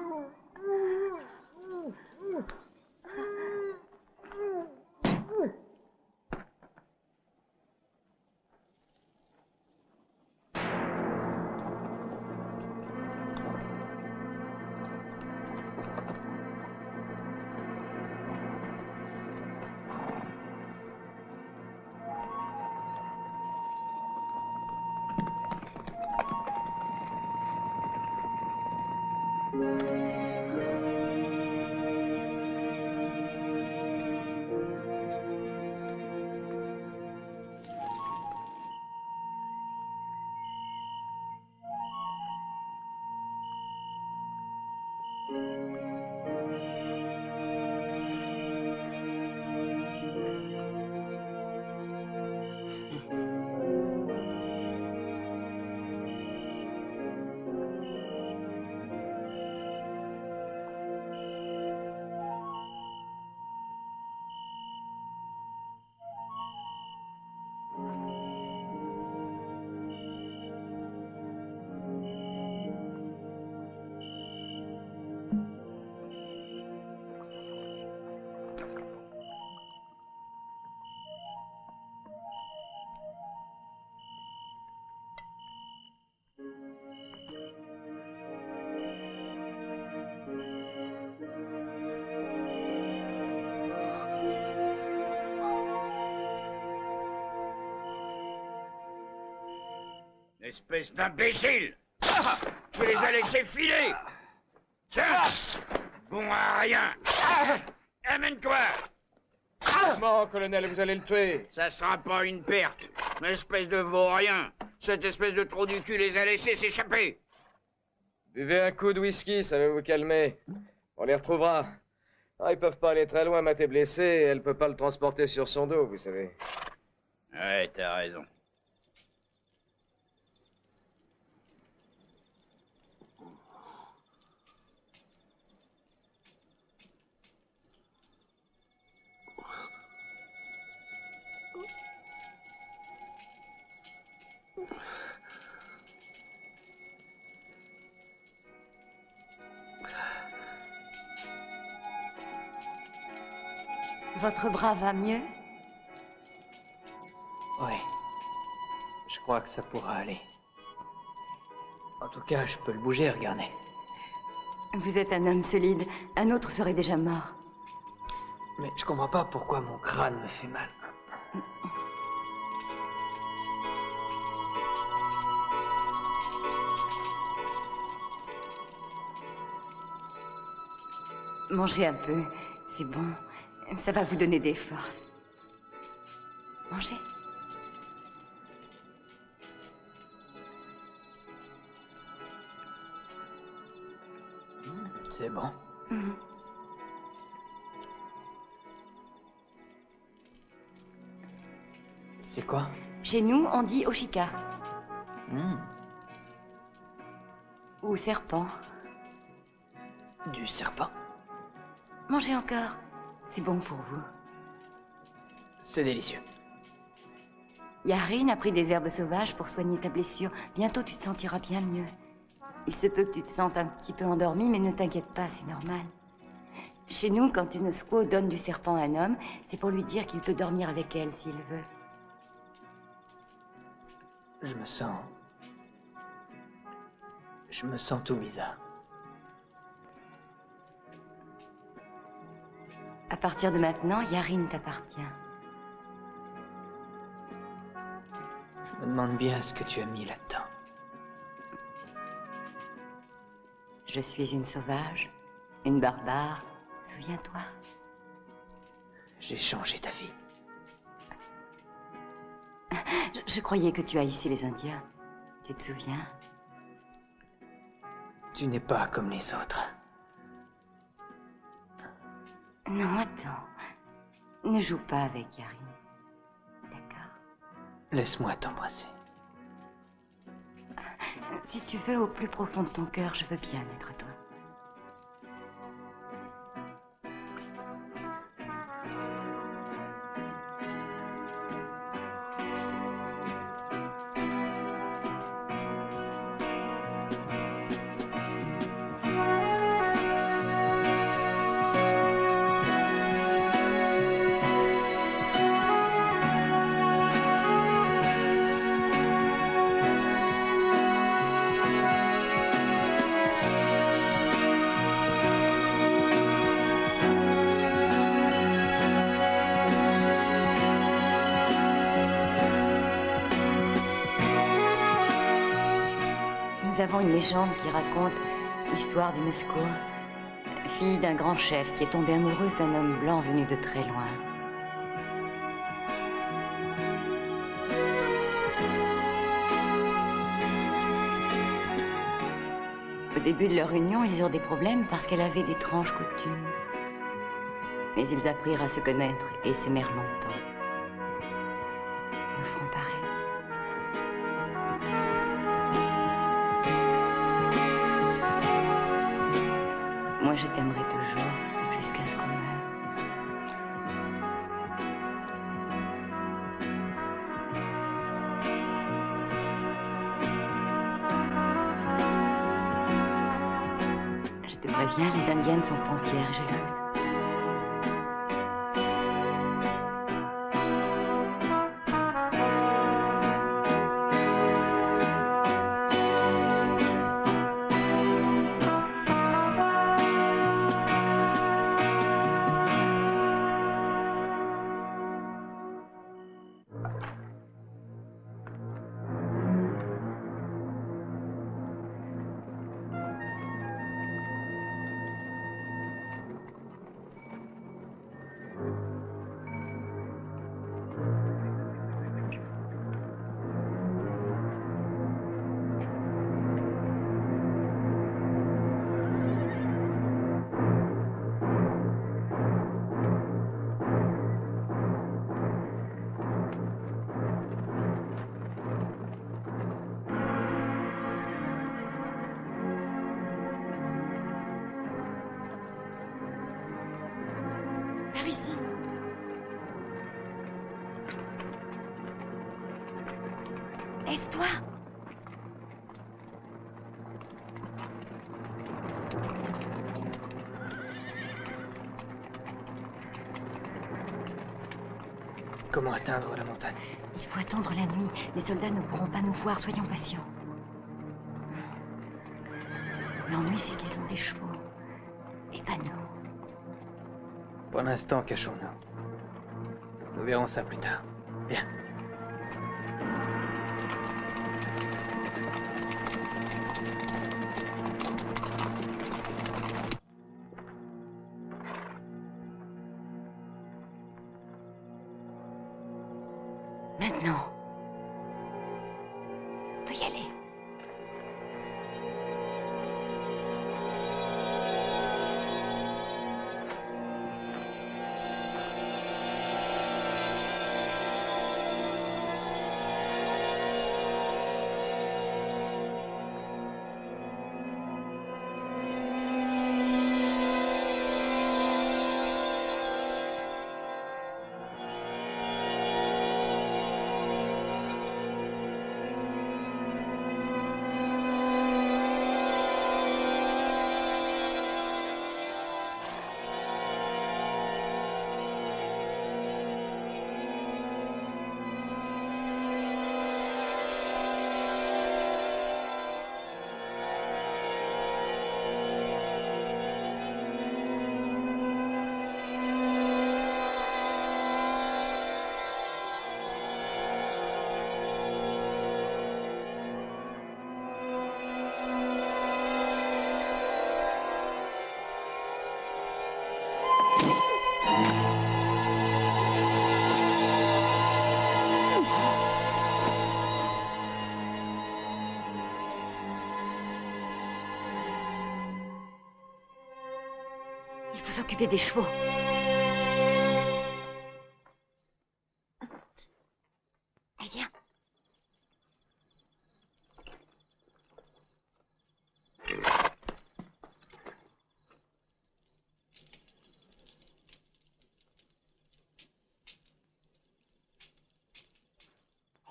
Espèce d'imbécile! Ah, tu les as laissés filer! Tiens! Bon à rien! Amène-toi! Doucement, colonel, vous allez le tuer. Ça sera pas une perte. Espèce de vaurien. Cette espèce de trou du cul les a laissés s'échapper. Buvez un coup de whisky, ça va vous calmer. On les retrouvera. Ah, ils peuvent pas aller très loin, Matt est blessé, et elle peut pas le transporter sur son dos, vous savez. Ouais, t'as raison. Votre bras va mieux? Oui. Je crois que ça pourra aller. En tout cas, je peux le bouger, regardez. Vous êtes un homme solide. Un autre serait déjà mort. Mais je comprends pas pourquoi mon crâne me fait mal. Mangez un peu, c'est bon. Ça va vous donner des forces. Mangez. C'est bon. C'est quoi? Chez nous, on dit Oshika. Ou serpent. Du serpent? Mangez encore. C'est bon pour vous. C'est délicieux. Yarin a pris des herbes sauvages pour soigner ta blessure. Bientôt, tu te sentiras bien mieux. Il se peut que tu te sentes un petit peu endormi, mais ne t'inquiète pas, c'est normal. Chez nous, quand une squaw donne du serpent à un homme, c'est pour lui dire qu'il peut dormir avec elle s'il veut. Je me sens tout bizarre. À partir de maintenant, Yarin t'appartient. Je me demande bien ce que tu as mis là-dedans. Je suis une sauvage, une barbare, souviens-toi. J'ai changé ta vie. Je croyais que tu haïssais les Indiens. Tu te souviens? Tu n'es pas comme les autres. Non, attends. Ne joue pas avec Yarin. D'accord? Laisse-moi t'embrasser. Si tu veux, au plus profond de ton cœur, je veux bien être toi. Nous avons une légende qui raconte l'histoire d'une squaw, fille d'un grand chef qui est tombée amoureuse d'un homme blanc venu de très loin. Au début de leur union, ils eurent des problèmes parce qu'elle avait d'étranges coutumes. Mais ils apprirent à se connaître et s'aimèrent longtemps. Nous ferons pareil. Moi, je t'aimerai toujours, jusqu'à ce qu'on meure. Je te préviens, les Indiennes sont entières jalouses. Laisse-toi. Comment atteindre la montagne? Il faut attendre la nuit. Les soldats ne pourront pas nous voir. Soyons patients. L'ennui, c'est qu'ils ont des chevaux. Et pas nous. Pour l'instant, cachons-nous. Nous verrons ça plus tard. Bien. Maintenant. On peut y aller. Il faut s'occuper des chevaux. Allez, viens.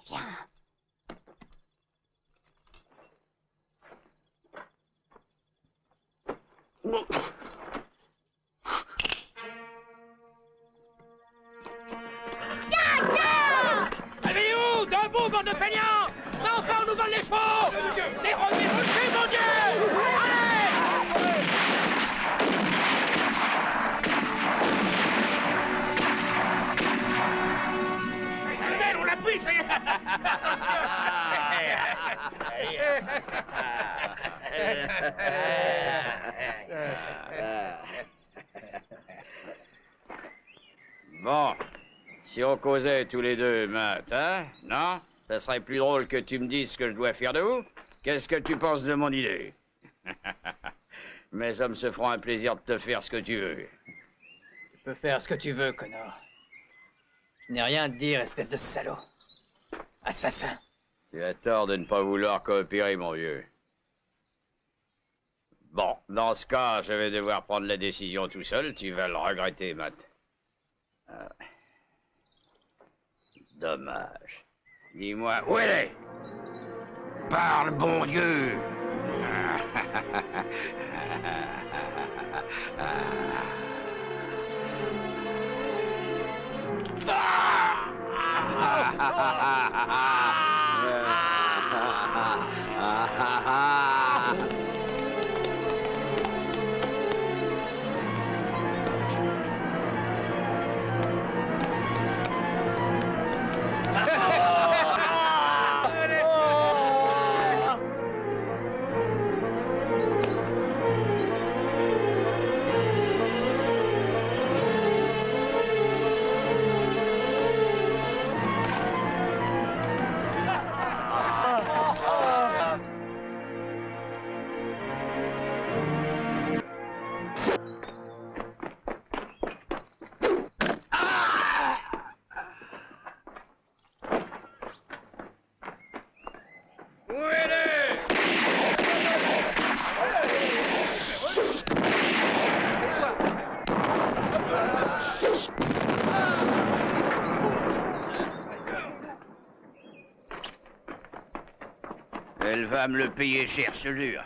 Viens. Réveillez-vous! Debout, bande de feignants! Mais enfin, on nous vole les chevaux! Les revenez, mon Dieu! Allez! On l'a pris, ça y est! Bon, si on causait tous les deux, Matt, hein? Non? Ça serait plus drôle que tu me dises ce que je dois faire de vous? Qu'est-ce que tu penses de mon idée? Mes hommes se feront un plaisir de te faire ce que tu veux. Tu peux faire ce que tu veux, Connor. Je n'ai rien à te dire, espèce de salaud. Assassin. Tu as tort de ne pas vouloir coopérer, mon vieux. Bon, dans ce cas, je vais devoir prendre la décision tout seul. Tu vas le regretter, Matt. Dommage. Dis-moi, où elle est? Parle, bon Dieu! vas me le payer cher, je te jure.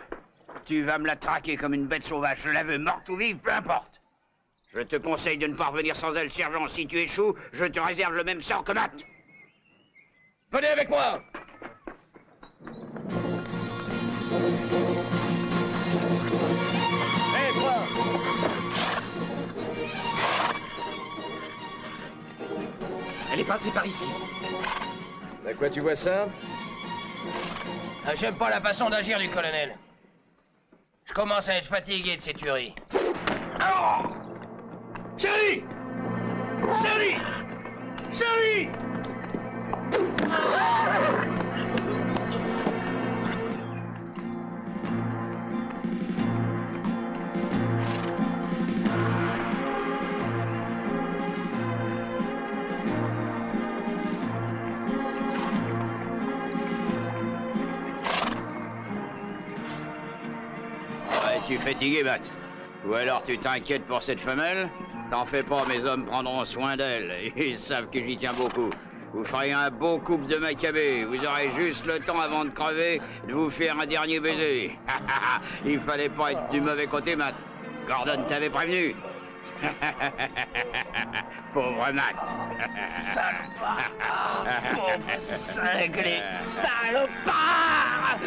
Tu vas me la traquer comme une bête sauvage. Je la veux morte ou vive, peu importe. Je te conseille de ne pas revenir sans elle, sergent. Si tu échoues, je te réserve le même sort que Matt. Venez avec moi! Hé, toi! Elle est passée par ici. À quoi tu vois ça? J'aime pas la façon d'agir du colonel. Je commence à être fatigué de ces tueries. Oh! Chérie! Chérie! Chérie! Es-tu fatigué, Matt? Ou alors tu t'inquiètes pour cette femelle? T'en fais pas, mes hommes prendront soin d'elle. Ils savent que j'y tiens beaucoup. Vous ferez un beau couple de macabées. Vous aurez juste le temps avant de crever de vous faire un dernier baiser. Il fallait pas être du mauvais côté, Matt. Gordon t'avait prévenu. Pauvre Matt. Salopard! Pauvre cinglé! Salopard!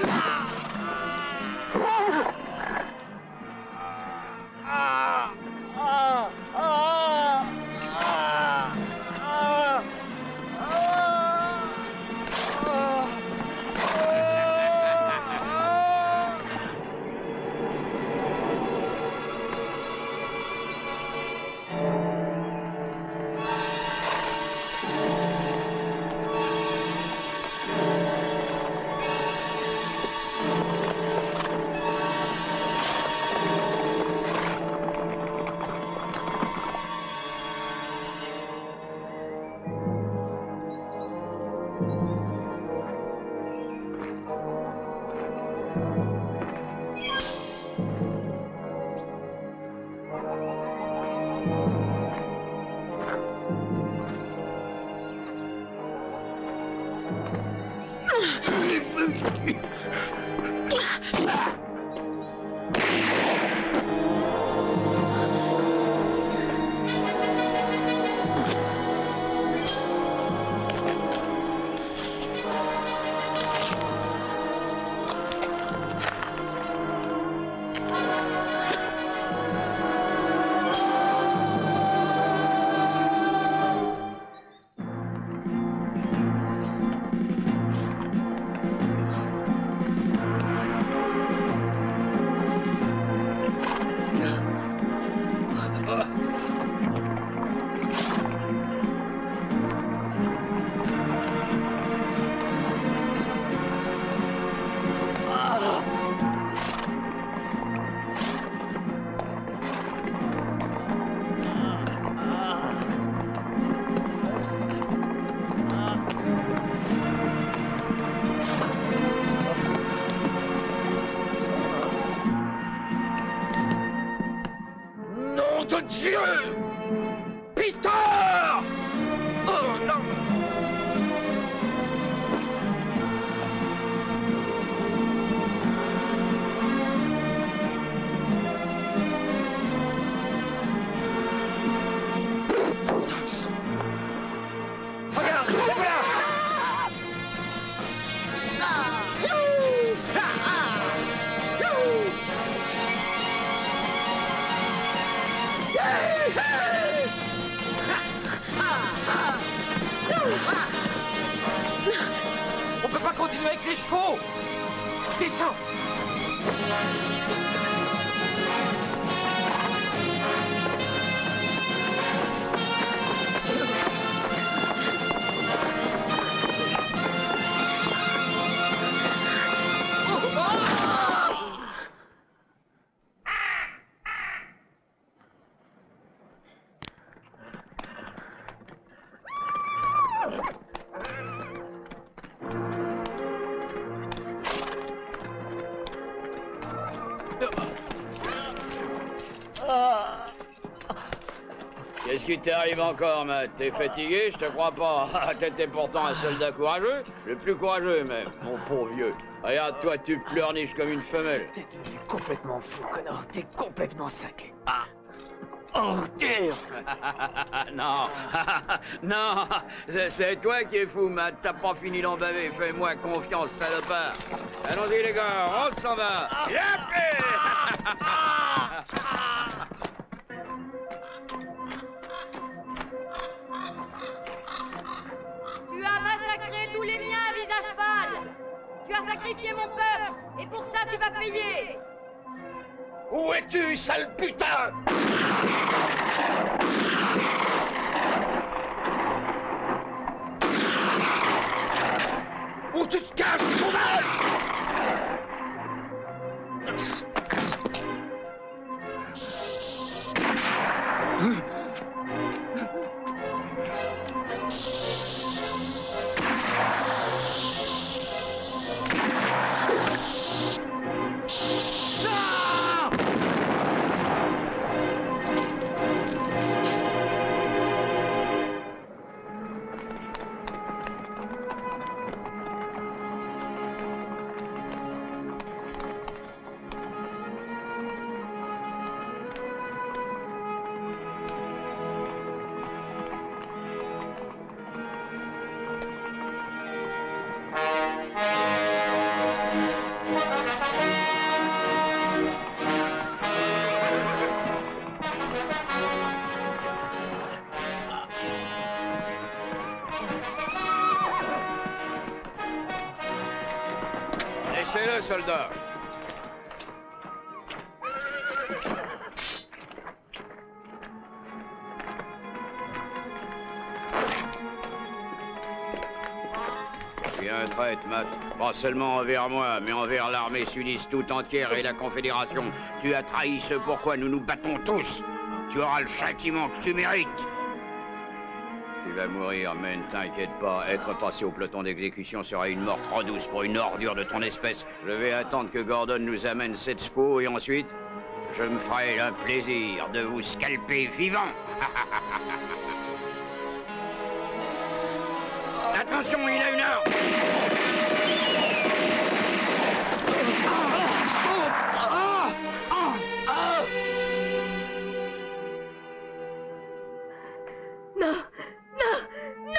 de Dieu! Peter! Oh non! Regarde, c'est là! On peut pas continuer avec les chevaux! Descends! Qu'est-ce qui t'arrive encore, Matt? T'es fatigué? Je te crois pas. T'étais pourtant un soldat courageux. Le plus courageux, même, mon pauvre vieux. Regarde, toi, tu pleurniches comme une femelle. T'es complètement fou, Connor. T'es complètement cinglé. Ah! Ordure! Non, non, c'est toi qui es fou, Matt. T'as pas fini d'en baver. Fais-moi confiance, salopard. Allons-y, les gars, on s'en va. Tu as massacré tous les miens, visage pâle. Tu as sacrifié mon peuple, et pour ça tu vas payer. Où es-tu, sale putain? Où tu te caches, sauvage? Laissez-le, soldat. Tu es un traître, Matt. Pas seulement envers moi, mais envers l'armée sudiste tout entière et la Confédération. Tu as trahi ce pourquoi nous nous battons tous. Tu auras le châtiment que tu mérites. Tu vas mourir, mais ne t'inquiète pas. Être passé au peloton d'exécution sera une mort trop douce pour une ordure de ton espèce. Je vais attendre que Gordon nous amène cette squaw et ensuite, je me ferai un plaisir de vous scalper vivant. Attention, il a une heure. Non, non, non!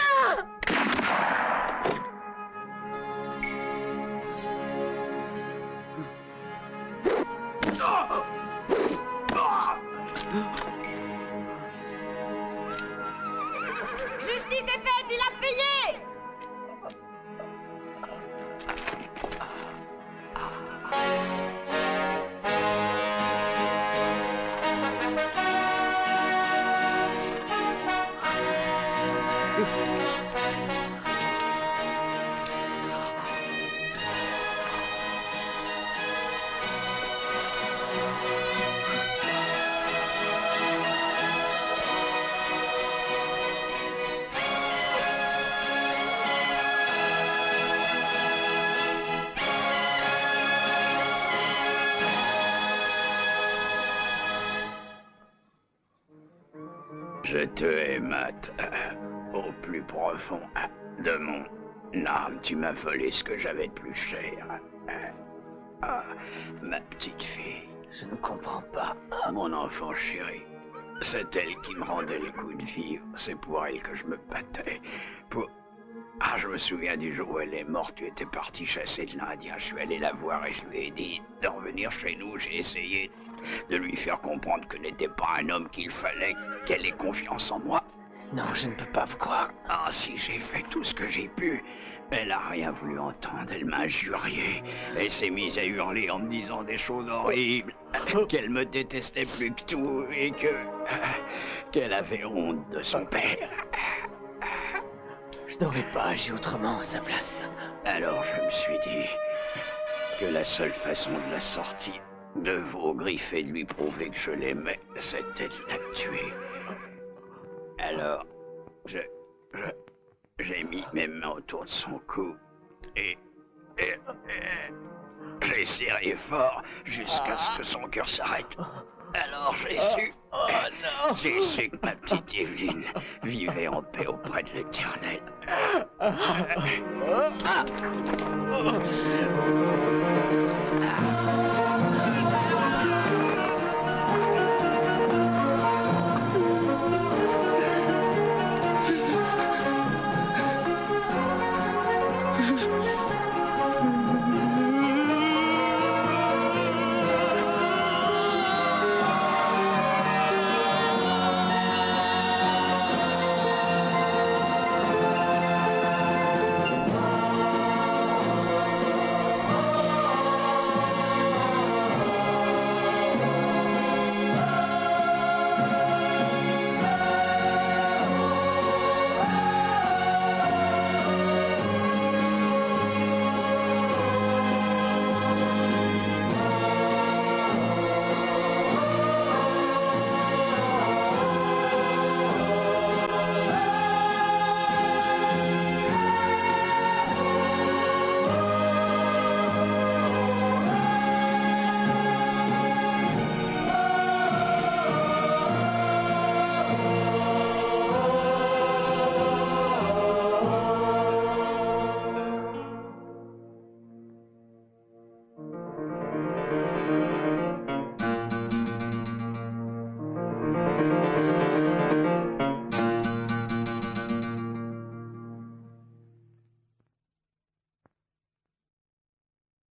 Justice est faite, il a payé! Je te hais, Matt. Au plus profond de mon âme, tu m'as volé ce que j'avais de plus cher. Ah, ma petite fille. Je ne comprends pas. Mon enfant chéri. C'est elle qui me rendait le goût de vivre. C'est pour elle que je me battais. Ah, je me souviens du jour où elle est morte. Tu étais parti chasser de l'Indien. Je suis allé la voir et je lui ai dit de revenir chez nous. J'ai essayé de lui faire comprendre que n'était pas un homme qu'il fallait, qu'elle ait confiance en moi. Non, je ne peux pas vous croire. Ah, si, j'ai fait tout ce que j'ai pu. Elle a rien voulu entendre, elle m'a injurié. Elle s'est mise à hurler en me disant des choses horribles, qu'elle me détestait plus que tout et qu'elle avait honte de son père. Je n'aurais pas agi autrement à sa place. Alors je me suis dit que la seule façon de la sortir de vos griffes et de lui prouver que je l'aimais, c'était de la tuer. Alors, j'ai mis mes mains autour de son cou et j'ai serré fort jusqu'à ce que son cœur s'arrête. Alors j'ai su que ma petite Evelyne vivait en paix auprès de l'Éternel.